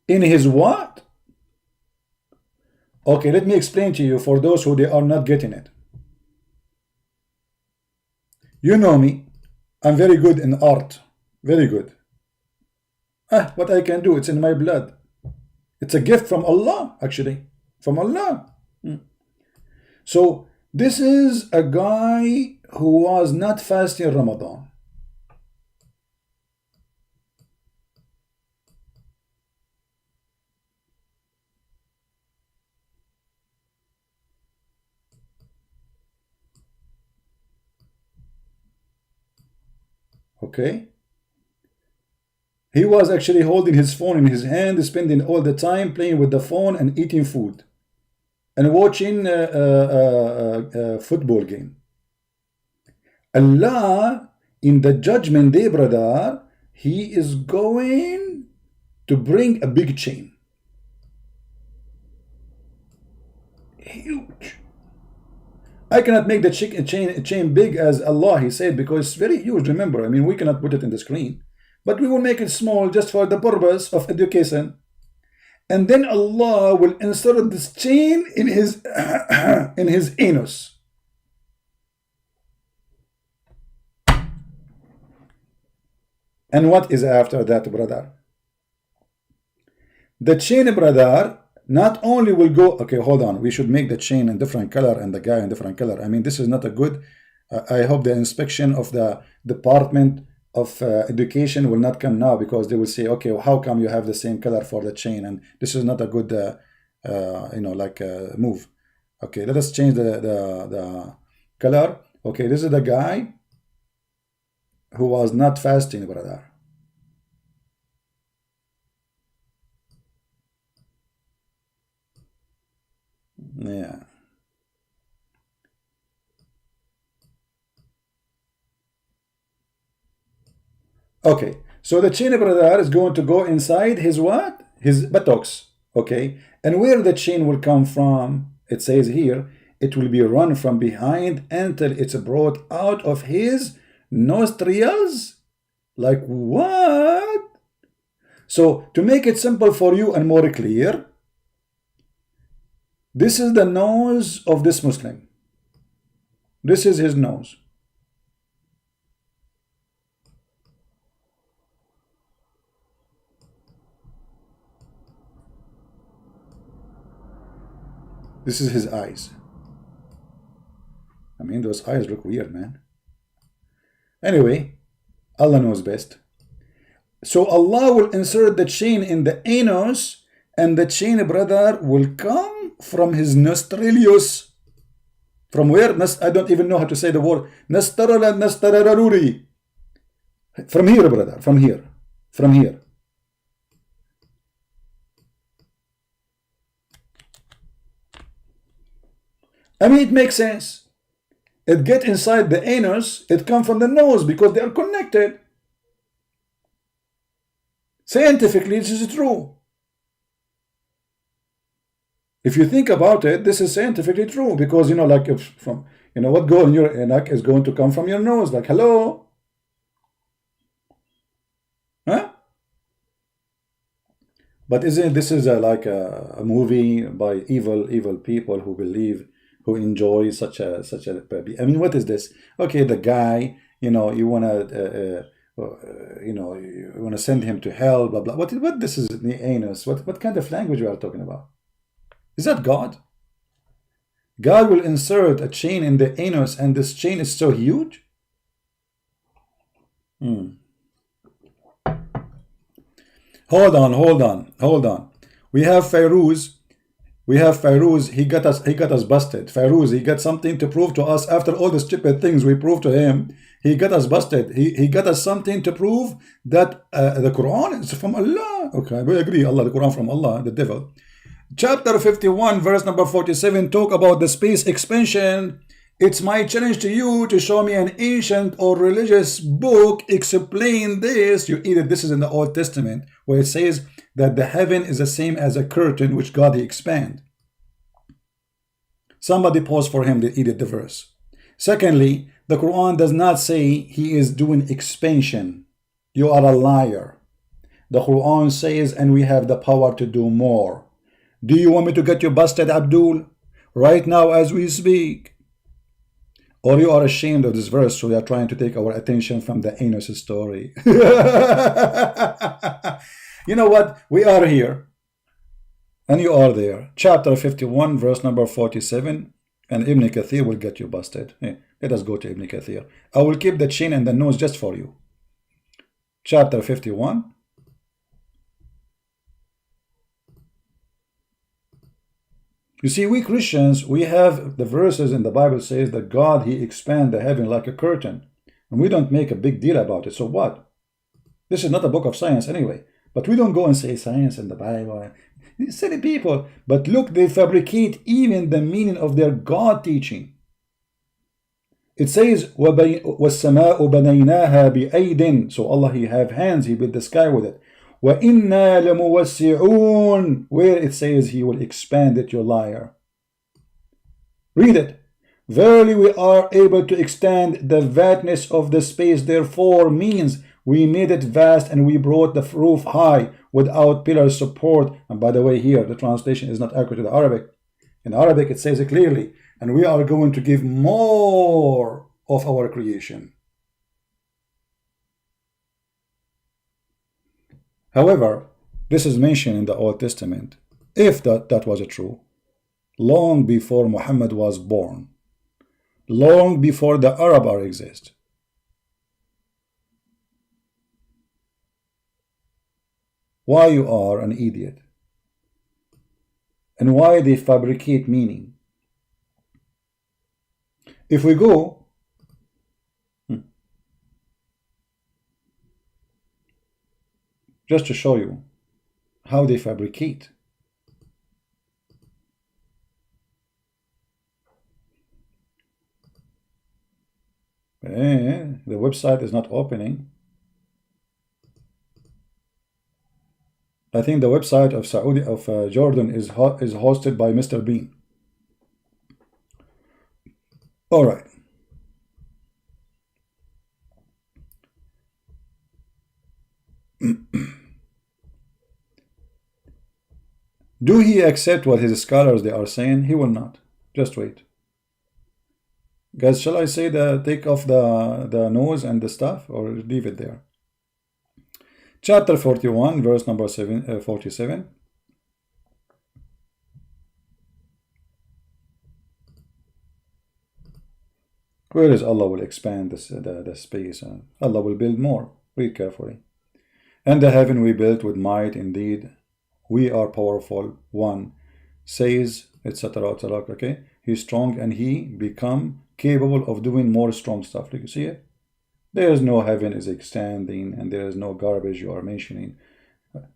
In his what? Okay, let me explain to you for those who they are not getting it. You know me. I'm very good in art. Very good. What I can do, it's in my blood. It's a gift from Allah, actually. From Allah. So, this is a guy who was not fasting Ramadan. Okay? He was actually holding his phone in his hand, spending all the time playing with the phone and eating food and watching a football game. Allah, in the judgment day, brother, He is going to bring a big chain. Huge. I cannot make the chain big as Allah, He said, because it's very huge. Remember, I mean, we cannot put it in the screen, but we will make it small just for the purpose of education. And then Allah will insert this chain in his in his anus. And what is after that, brother? The chain, brother, not only will go, okay, hold on, we should make the chain in different color and the guy in different color. I mean, this is not a good, I hope the inspection of the Department of Education will not come now, because they will say, okay, well, how come you have the same color for the chain? And this is not a good, move. Okay, let us change the color. Okay, this is the guy who was not fasting, brother. Yeah. Okay, so the chain, brother, is going to go inside his what? His buttocks. Okay, and where the chain will come from, it says here, it will be run from behind until it's brought out of his nostrils. Like what? So to make it simple for you and more clear, this is the nose of this Muslim. This is his nose. This is his eyes. I mean, those eyes look weird, man. Anyway, Allah knows best. So Allah will insert the chain in the anus, and the chain, brother, will come from his nostrilius. From where? I don't even know how to say the word. From here, brother. From here. From here. I mean, it makes sense. It get inside the anus, it come from the nose, because they are connected. Scientifically, this is true. If you think about it, this is scientifically true, because, you know, like if from, you know, what goes in your neck is going to come from your nose. Like, hello? Huh? But isn't this is like a movie by evil people who believe, who enjoy such a I mean, what is this? Okay, the guy, you know, you want to you know, you want to send him to hell, blah blah. What this is the anus? What kind of language we are talking about? Is that God? God will insert a chain in the anus, and this chain is so huge. Hold on. We have Fairuz. He got us busted. Fairuz, he got something to prove to us after all the stupid things we proved to him. He got us busted. He got us something to prove that the Quran is from Allah. Okay, we agree. Allah, the Quran from Allah, the devil. Chapter 51, verse number 47, talk about the space expansion. It's my challenge to you to show me an ancient or religious book explain this. You either this is in the Old Testament where it says that the heaven is the same as a curtain which God expand. Somebody pause for him to edit the verse. Secondly, the Quran does not say he is doing expansion. You are a liar. The Quran says, and we have the power to do more. Do you want me to get you busted, Abdul? Right now as we speak. Or you are ashamed of this verse, so you are trying to take our attention from the anus story. You know what? We are here. And you are there. Chapter 51, verse number 47. And Ibn Kathir will get you busted. Hey, let us go to Ibn Kathir. I will keep the chin and the nose just for you. Chapter 51. You see, we Christians, we have the verses in the Bible says that God, he expand the heaven like a curtain. And we don't make a big deal about it. So what? This is not a book of science anyway. But we don't go and say science in the Bible. Silly people. But look, they fabricate even the meaning of their God teaching. It says, وَالسَّمَاءُ بَنَيْنَاهَا بِأَيْدٍ. So Allah, he have hands, he built the sky with it. وَإِنَّا لَمُوَسِّعُونَ. Where it says he will expand it, you liar. Read it. Verily we are able to extend the vastness of the space, therefore means we made it vast and we brought the roof high without pillar support. And by the way, here the translation is not accurate to the Arabic. In Arabic it says it clearly, and we are going to give more of our creation. However, this is mentioned in the Old Testament, if that was true, long before Muhammad was born, long before the Arab are exist. Why you are an idiot? And why they fabricate meaning? If we go just to show you how they fabricate. The website is not opening. I think the website of Jordan is hosted by Mr. Bean. All right. Do he accept what his scholars they are saying? He will not. Just wait. Guys, shall I say take off the nose and the stuff, or leave it there? Chapter 41, verse number 47. Where is Allah will expand the space? Allah will build more. Read carefully. And the heaven we built with might, indeed. We are powerful. One says, etc., etc. Okay, he's strong and he become capable of doing more strong stuff. Like you see it. There is no heaven is extending, and there is no garbage you are mentioning.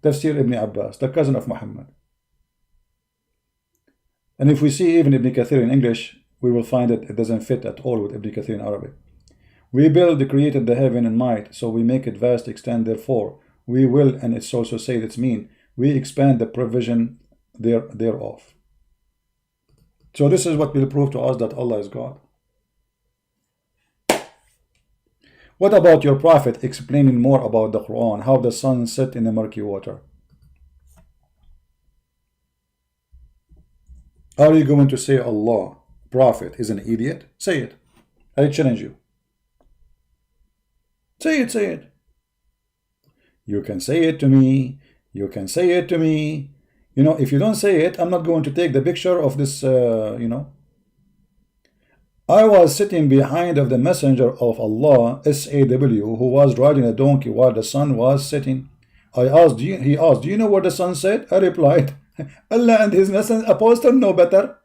Tafsir Ibn Abbas, the cousin of Muhammad. And if we see even Ibn Kathir in English, we will find that it doesn't fit at all with Ibn Kathir in Arabic. We created the heaven in might, so we make it vast, extend, therefore. We will, and it's also said it's mean, we expand the provision thereof. So this is what will prove to us that Allah is God. What about your prophet explaining more about the Quran, how the sun set in the murky water? Are you going to say Allah, prophet, is an idiot? Say it. I challenge you. Say it, say it. You can say it to me. You can say it to me. You know, if you don't say it, I'm not going to take the picture of this, you know. I was sitting behind of the messenger of Allah, SAW, who was riding a donkey while the sun was setting. He asked, do you know what the sun said? I replied, Allah and his messenger apostle know better.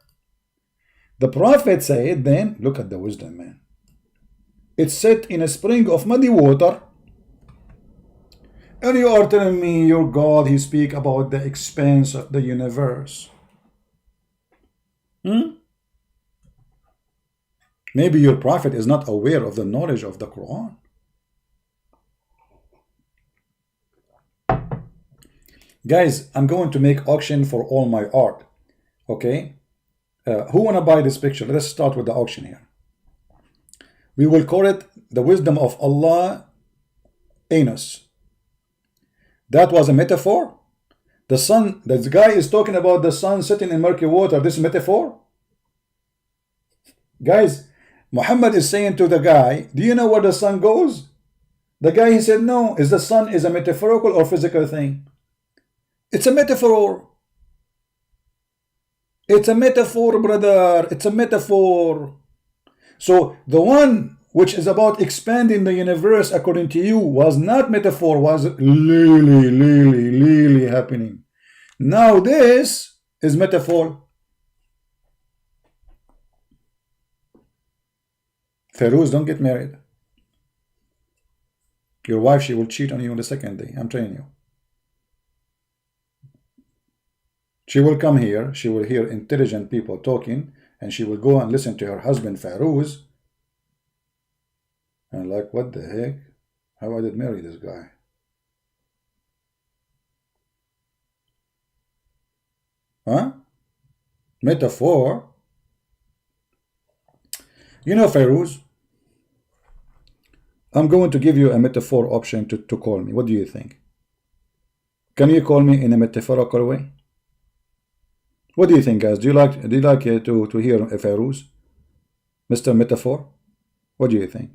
The Prophet said, then, look at the wisdom, man. It's set in a spring of muddy water. And you are telling me your God, he speak about the expanse of the universe. Maybe your prophet is not aware of the knowledge of the Quran. Guys, I'm going to make auction for all my art. Okay? Who wanna buy this picture? Let's start with the auction here. We will call it the wisdom of Allah anus. That was a metaphor. The sun, this guy is talking about the sun sitting in murky water. This is metaphor. Guys, Muhammad is saying to the guy, do you know where the sun goes? The guy, he said, no. Is the sun is a metaphorical or physical thing? It's a metaphor. It's a metaphor, brother. It's a metaphor. So the one which is about expanding the universe according to you was not metaphor, was really happening. Now this is metaphor. Feroz, don't get married. Your wife, she will cheat on you on the second day. I'm telling you. She will come here, she will hear intelligent people talking, and she will go and listen to her husband Feroz. And like, what the heck? How I did marry this guy? Huh? Metaphor? You know, Feroz, I'm going to give you a metaphor option to call me. What do you think? Can you call me in a metaphorical way? What do you think, guys? Do you like to hear a Feroz? Mr. Metaphor? What do you think?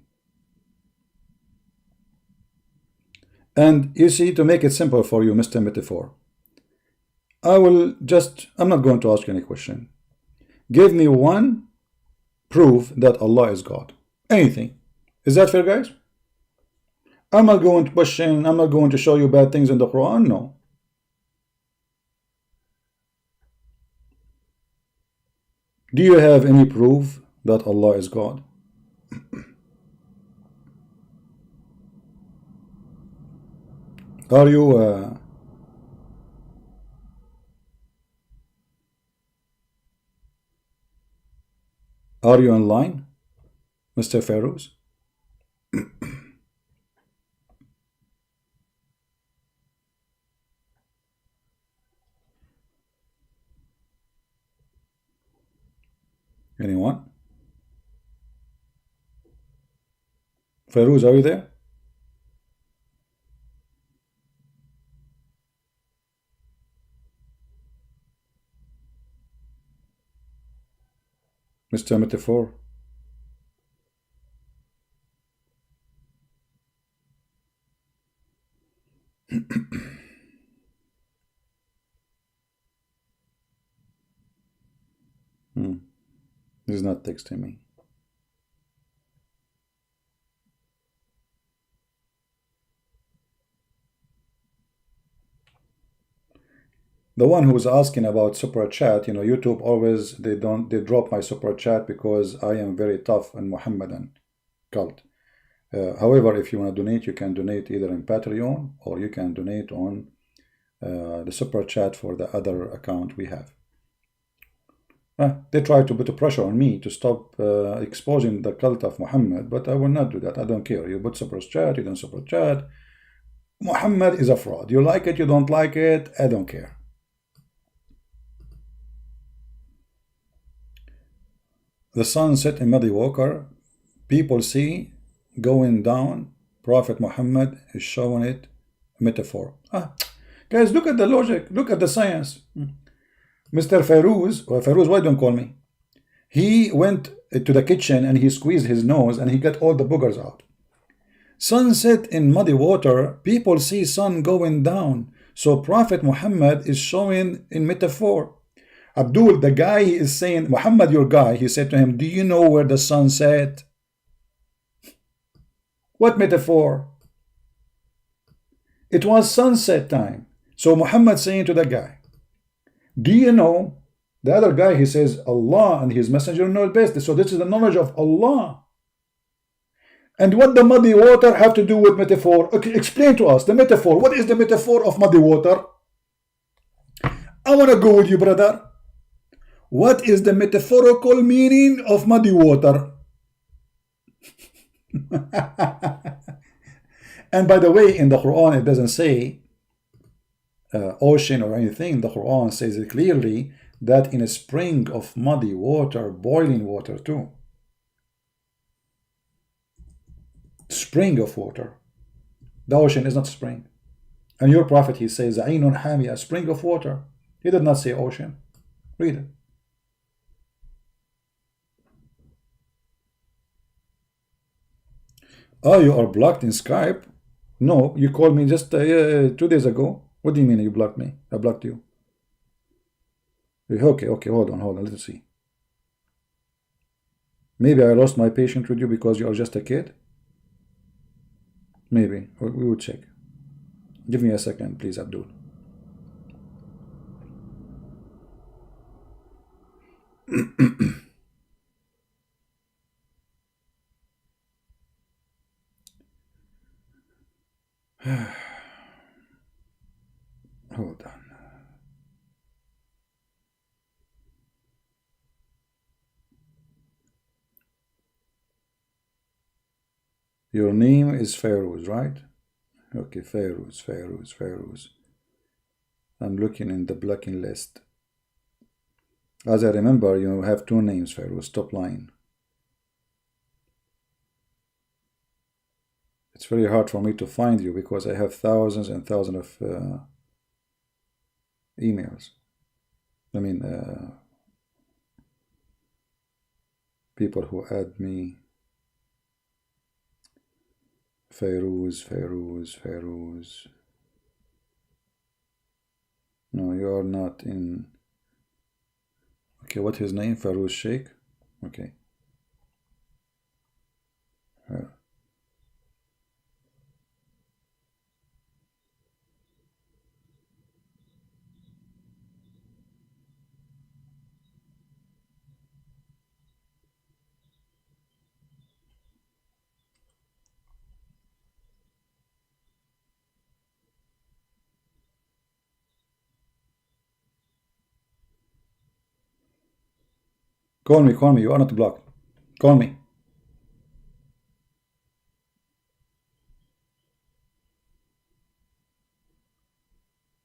And you see, to make it simple for you, Mr. Metaphor, I'm not going to ask you any question. Give me one proof that Allah is God. Anything. Is that fair, guys? I'm not going to question, I'm not going to show you bad things in the Quran, no. Do you have any proof that Allah is God? Are you online, Mr. Feroz? Anyone? Feroz, are you there? Mr. Metaphor? He's not texting me. The one who was asking about super chat, you know, YouTube always, they drop my super chat because I am very tough in Muhammadan cult. However, if you want to donate, you can donate either in Patreon or you can donate on the super chat for the other account we have. They try to put a pressure on me to stop exposing the cult of Muhammad, but I will not do that. I don't care. You put super chat, you don't super chat. Muhammad is a fraud. You like it, you don't like it, I don't care. The sun set in muddy water. People see going down. Prophet Muhammad is showing it metaphor. Guys, look at the logic. Look at the science. Mr. Feroz, why don't call me? He went to the kitchen and he squeezed his nose and he got all the boogers out. Sunset in muddy water, people see sun going down. So Prophet Muhammad is showing in metaphor. Abdul, the guy, he is saying, Muhammad, your guy, he said to him, do you know where the sun set? What metaphor? It was sunset time. So Muhammad saying to the guy, do you know? The other guy, he says, Allah and his messenger know best. So this is the knowledge of Allah. And what the muddy water have to do with metaphor? Okay, explain to us the metaphor. What is the metaphor of muddy water? I want to go with you, brother. What is the metaphorical meaning of muddy water? And by the way, in the Quran, it doesn't say ocean or anything. The Quran says it clearly that in a spring of muddy water, boiling water too. Spring of water. The ocean is not spring. And your prophet, he says, Ainun Hamia, a spring of water. He did not say ocean. Read it. Oh, you are blocked in Skype? No, you called me just 2 days ago. What do you mean you blocked me? I blocked you. Okay, hold on, let's see. Maybe I lost my patience with you because you are just a kid? Maybe. We will check. Give me a second, please, Abdul. Hold on. Your name is Feroz, right? Okay, Feroz. I'm looking in the blocking list. As I remember, you have 2 names, Feroz. Stop lying. It's very hard for me to find you because I have thousands and thousands of emails. I mean, people who add me. Feroz. No, you are not in. Okay, what his name? Feroz Sheikh. Okay. Call me. You are not blocked. Call me.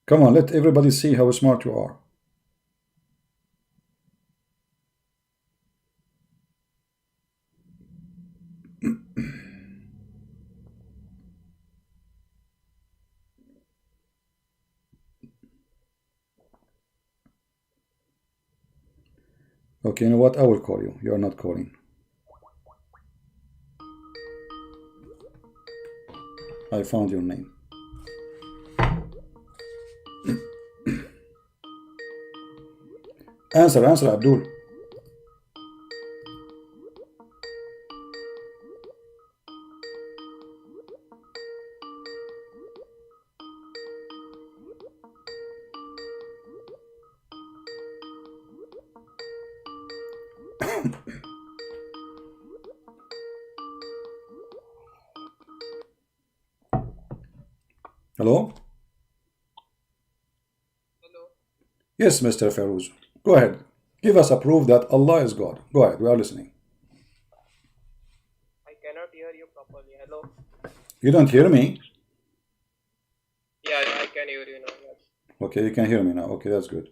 Come on, let everybody see how smart you are. Okay, you know what? I will call you. You are not calling. I found your name. Answer, Abdul. Hello? Hello. Yes, Mr. Feroz. Go ahead. Give us a proof that Allah is God. Go ahead. We are listening. I cannot hear you properly. Hello. You don't hear me? Yeah, I can hear you now. Yes. Okay, you can hear me now. Okay, that's good.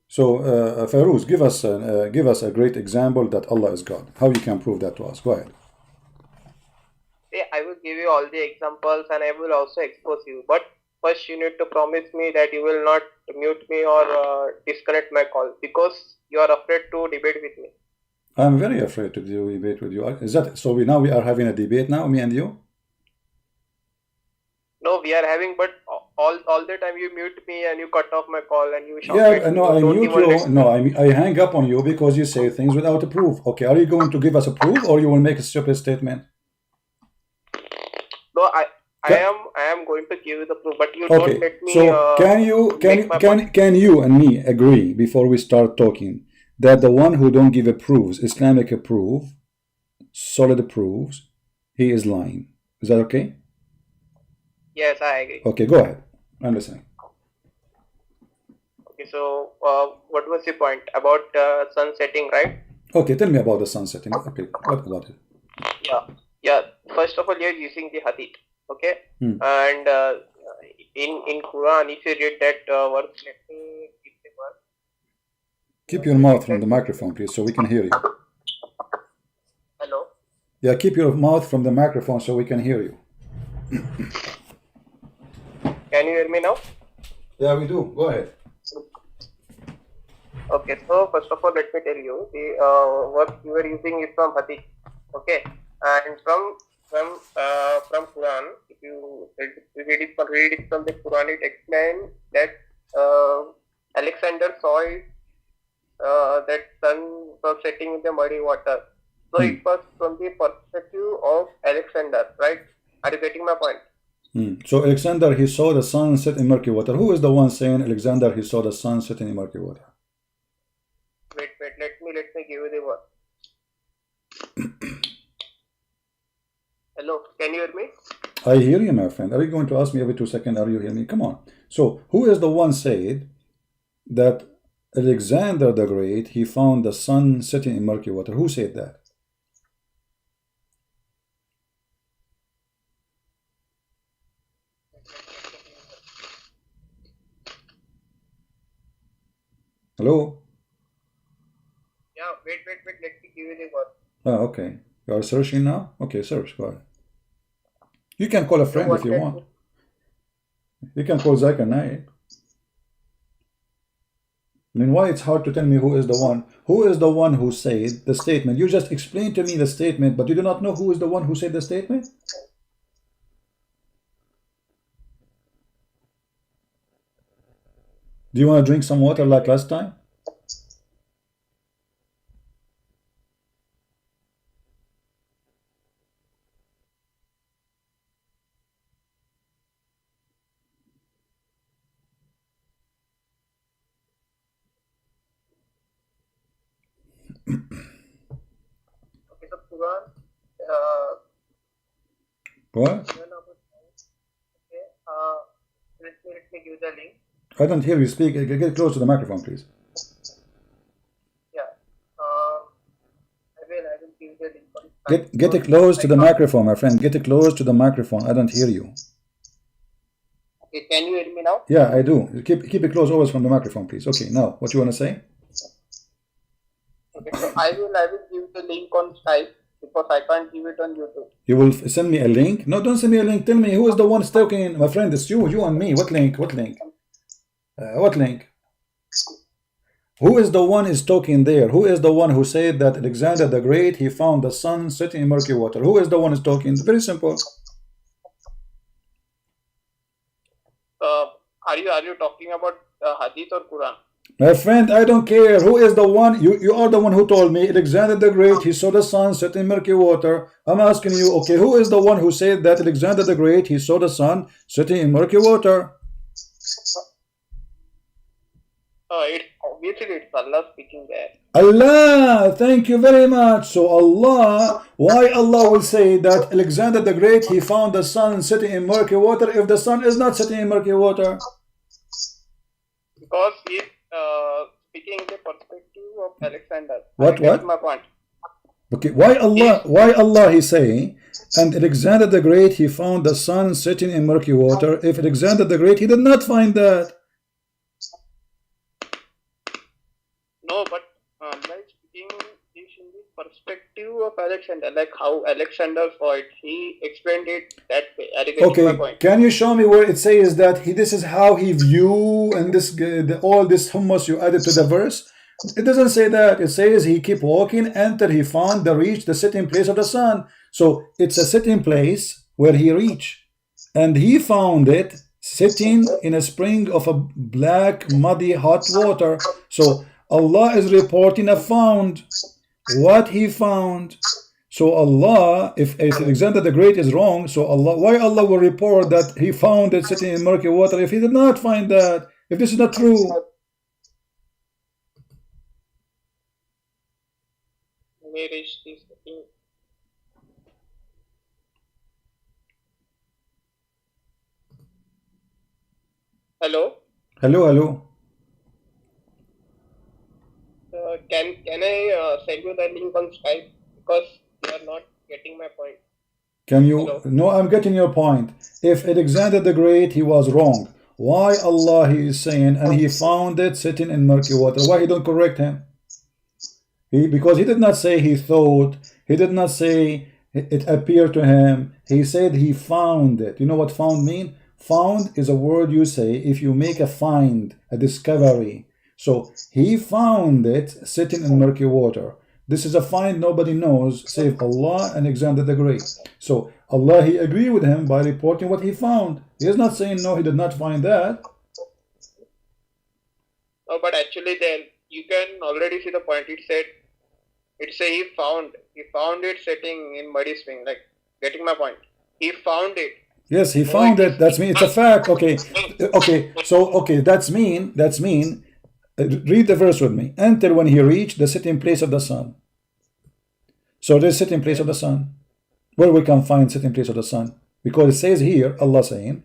So, Feroz, give us a great example that Allah is God. How you can prove that to us? Go ahead. See, I will give you all the examples and I will also expose you. But first, you need to promise me that you will not mute me or disconnect my call because you are afraid to debate with me. I'm very afraid to do debate with you. Is that so? We are having a debate now, me and you. No, we are having, but all the time you mute me and you cut off my call and you shout Yeah, at me. no, I Don't mute even you. listen. No, I hang up on you because you say things without a proof. Okay, are you going to give us a proof, or you will make a stupid statement? No, I Ca- am going to give you the proof, but you don't Okay, let me so make my point. can you and me agree before we start talking that the one who don't give a proofs, Islamic proof, solid proofs, he is lying? Is that okay? Yes, I agree. Okay, go ahead. I'm listening. Okay, so what was your point about sun setting, right? Okay, tell me about the sun setting. Okay, what about it? Yeah. First of all, you're using the hadith, okay? And in Quran, if you read that verse, let me keep the verse. Keep your mouth from the microphone, please, so we can hear you. Hello. Yeah, keep your mouth from the microphone so we can hear you. Can you hear me now? Yeah, we do. Go ahead. Okay, so first of all, let me tell you the verse you were using is from hadith, okay? And from Quran, if you read it from the Quran, it explains that Alexander saw it, that sun was setting in the muddy water. So it was from the perspective of Alexander, right? Are you getting my point? So Alexander, he saw the sun set in murky water. Who is the one saying Alexander, he saw the sun setting in murky water? Wait, let me give you the word. Hello, can you hear me? I hear you, my friend. Are you going to ask me every 2 seconds, are you hearing me? Come on. So who is the one said that Alexander the Great, he found the sun setting in murky water? Who said that? Hello? Yeah, wait, let me give you the word. Oh, okay. You are searching now? Okay, search. Go ahead. You can call a friend if you want. You can call Zakir Naik. I mean, why it's hard to tell me who is the one? Who is the one who said the statement? You just explained to me the statement, but you do not know who is the one who said the statement? Do you want to drink some water like last time? Okay, so Quran, What? okay, let me give the link. I don't hear you speak. Get close to the microphone, please. Yeah, I will give the link. Get it close to the microphone, my friend. Get it close to the microphone. I don't hear you. Okay, can you hear me now? Yeah, I do. Keep it close always from the microphone, please. Okay, now what you want to say? Okay, so I will give the link on Skype because I can't give it on YouTube. You will send me a link? No, don't send me a link. Tell me who is the one talking. My friend, it's you and me. What link? What link? What link? Who is the one is talking there? Who is the one who said that Alexander the Great, he found the sun setting in murky water? Who is the one is talking? It's very simple. Are you talking about Hadith or Quran? My friend, I don't care. Who is the one? You are the one who told me Alexander the Great, he saw the sun set in murky water. I'm asking you, okay, who is the one who said that Alexander the Great, he saw the sun setting in murky water? Obviously it's Allah speaking there. Allah, thank you very much. So Allah, why Allah will say that Alexander the Great, he found the sun setting in murky water if the sun is not setting in murky water? Because he's speaking in the perspective of Alexander. What? That's my point. Okay, why Allah he saying, and Alexander the Great, he found the sun setting in murky water, if Alexander the Great, he did not find that? No, but Allah is speaking this in the perspective of Alexander, like how Alexander saw it. He explained it that way. Are you getting my point? Can you show me where it says that this is how he view, and all this hummus you added to the verse? It doesn't say that. It says he kept walking until he found reached the sitting place of the sun. So it's a sitting place where he reached. and he found it sitting in a spring of a black, muddy, hot water. So Allah is reporting a found, what he found. So Allah, if Alexander the Great is wrong, so Allah, why Allah will report that he found it sitting in murky water if he did not find that, if this is not true? Where is this thing? Hello? Hello, hello. Can I send you the link on Skype? Because you are not getting my point. Can you? Hello? No, I'm getting your point. If Alexander the Great, he was wrong, why Allah he is saying, and he found it sitting in murky water, why he don't correct him? Because he did not say he thought, he did not say it appeared to him, he said he found it. You know what found mean? Found is a word you say if you make a find, a discovery. So he found it sitting in murky water. This is a find nobody knows save Allah and Alexander the Great. So Allah, he agreed with him by reporting what he found. He is not saying no, he did not find that. No, but actually then you can already see the point. It said he found it sitting in muddy swing. Like, getting my point? He found it. Yes, he found it. That's mean it's a fact. Okay, okay. So okay, that's mean. Read the verse with me. Until when he reached the sitting place of the sun. So there's sitting place of the sun. Where we can find sitting place of the sun? Because it says here, Allah saying,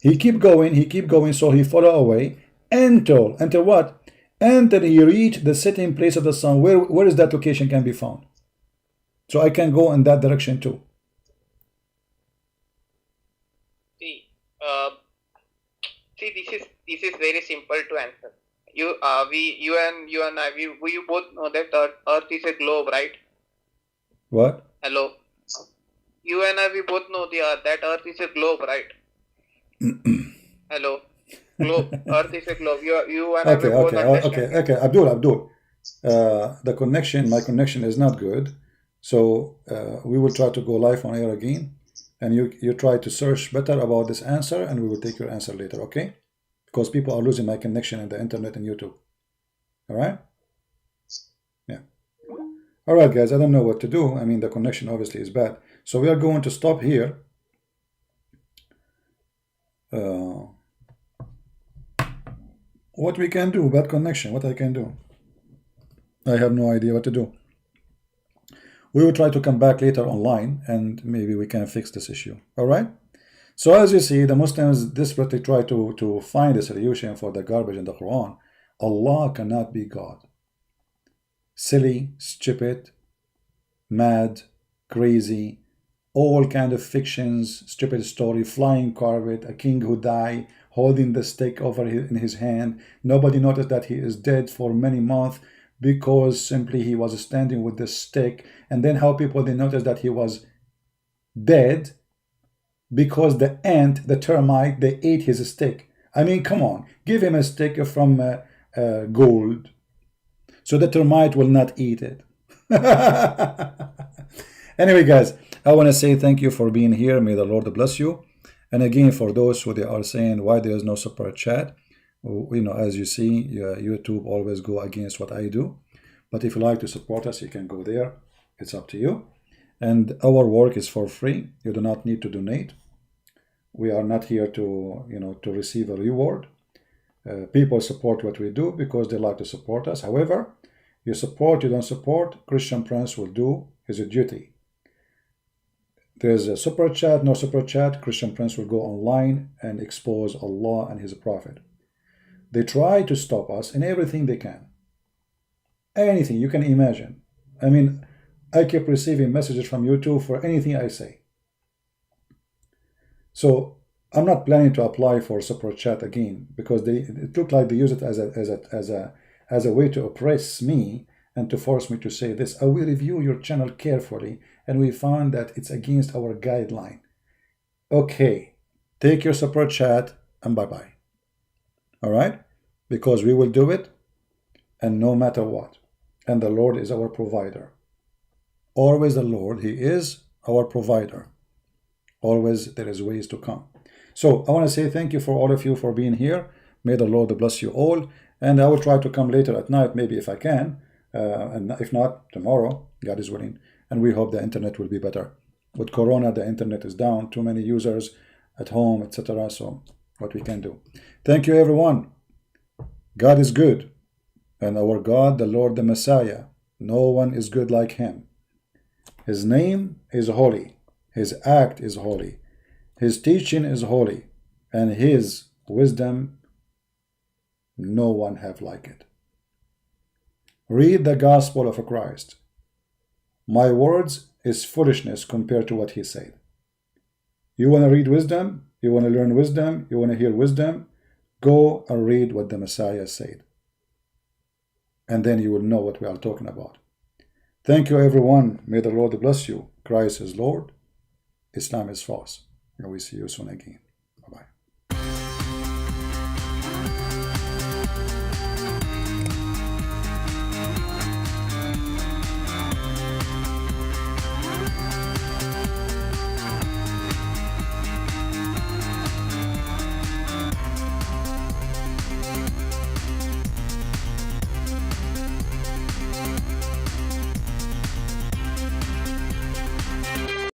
he keep going, so he follow away until what? Until he reached the sitting place of the sun. Where is that location can be found? So I can go in that direction too. See, this is very simple to answer. You and I, we both know that Earth is a globe, right? What? Hello. You and I, we both know that Earth is a globe, right? Hello. Globe. Earth is a globe. You and I, we both understand. Okay. Abdul. My connection is not good. So we will try to go live on air again. And you try to search better about this answer, and we will take your answer later, okay? Because people are losing my connection in the internet and YouTube. All right? Yeah. All right, guys, I don't know what to do. I mean, the connection obviously is bad. So we are going to stop here. What we can do, bad connection, what I can do? I have no idea what to do. We will try to come back later online and maybe we can fix this issue. All right? So as you see, the Muslims desperately try to find a solution for the garbage in the Quran. Allah cannot be God. Silly, stupid, mad, crazy, all kind of fictions, stupid story, flying carpet, a king who died, holding the stick over in his hand. Nobody noticed that he is dead for many months because simply he was standing with the stick. And then how people, they noticed that he was dead because the ant, the termite, they ate his stick. I mean, come on, give him a stick from gold, so the termite will not eat it. Anyway, guys, I want to say thank you for being here. May the Lord bless you. And again, for those who they are saying why there is no super chat, you know, as you see, YouTube always go against what I do. But if you like to support us, you can go there. It's up to you. And our work is for free. You do not need to donate. We are not here to, you know, to receive a reward. People support what we do because they like to support us. However, you support, you don't support, Christian Prince will do his duty. There's a super chat, no super chat, Christian Prince will go online and expose Allah and his prophet. They try to stop us in everything they can. Anything you can imagine. I mean, I keep receiving messages from YouTube for anything I say. So I'm not planning to apply for super chat again because it looked like they use it as a way to oppress me and to force me to say this. I will review your channel carefully and we found that it's against our guideline. Okay, take your super chat and bye-bye. All right? Because we will do it and no matter what. And the Lord is our provider. Always the Lord, He is our provider. Always there is ways to come. So I want to say thank you for all of you for being here. May the Lord bless you all. And I will try to come later at night, maybe if I can. And if not, tomorrow, God is willing. And we hope the internet will be better. With Corona, the internet is down. Too many users at home, etc. So what we can do. Thank you, everyone. God is good. And our God, the Lord, the Messiah, no one is good like him. His name is holy. His act is holy. His teaching is holy. And his wisdom, no one have like it. Read the gospel of Christ. My words is foolishness compared to what he said. You want to read wisdom? You want to learn wisdom? You want to hear wisdom? Go and read what the Messiah said. And then you will know what we are talking about. Thank you, everyone. May the Lord bless you. Christ is Lord. Islam is false. And we see you soon again.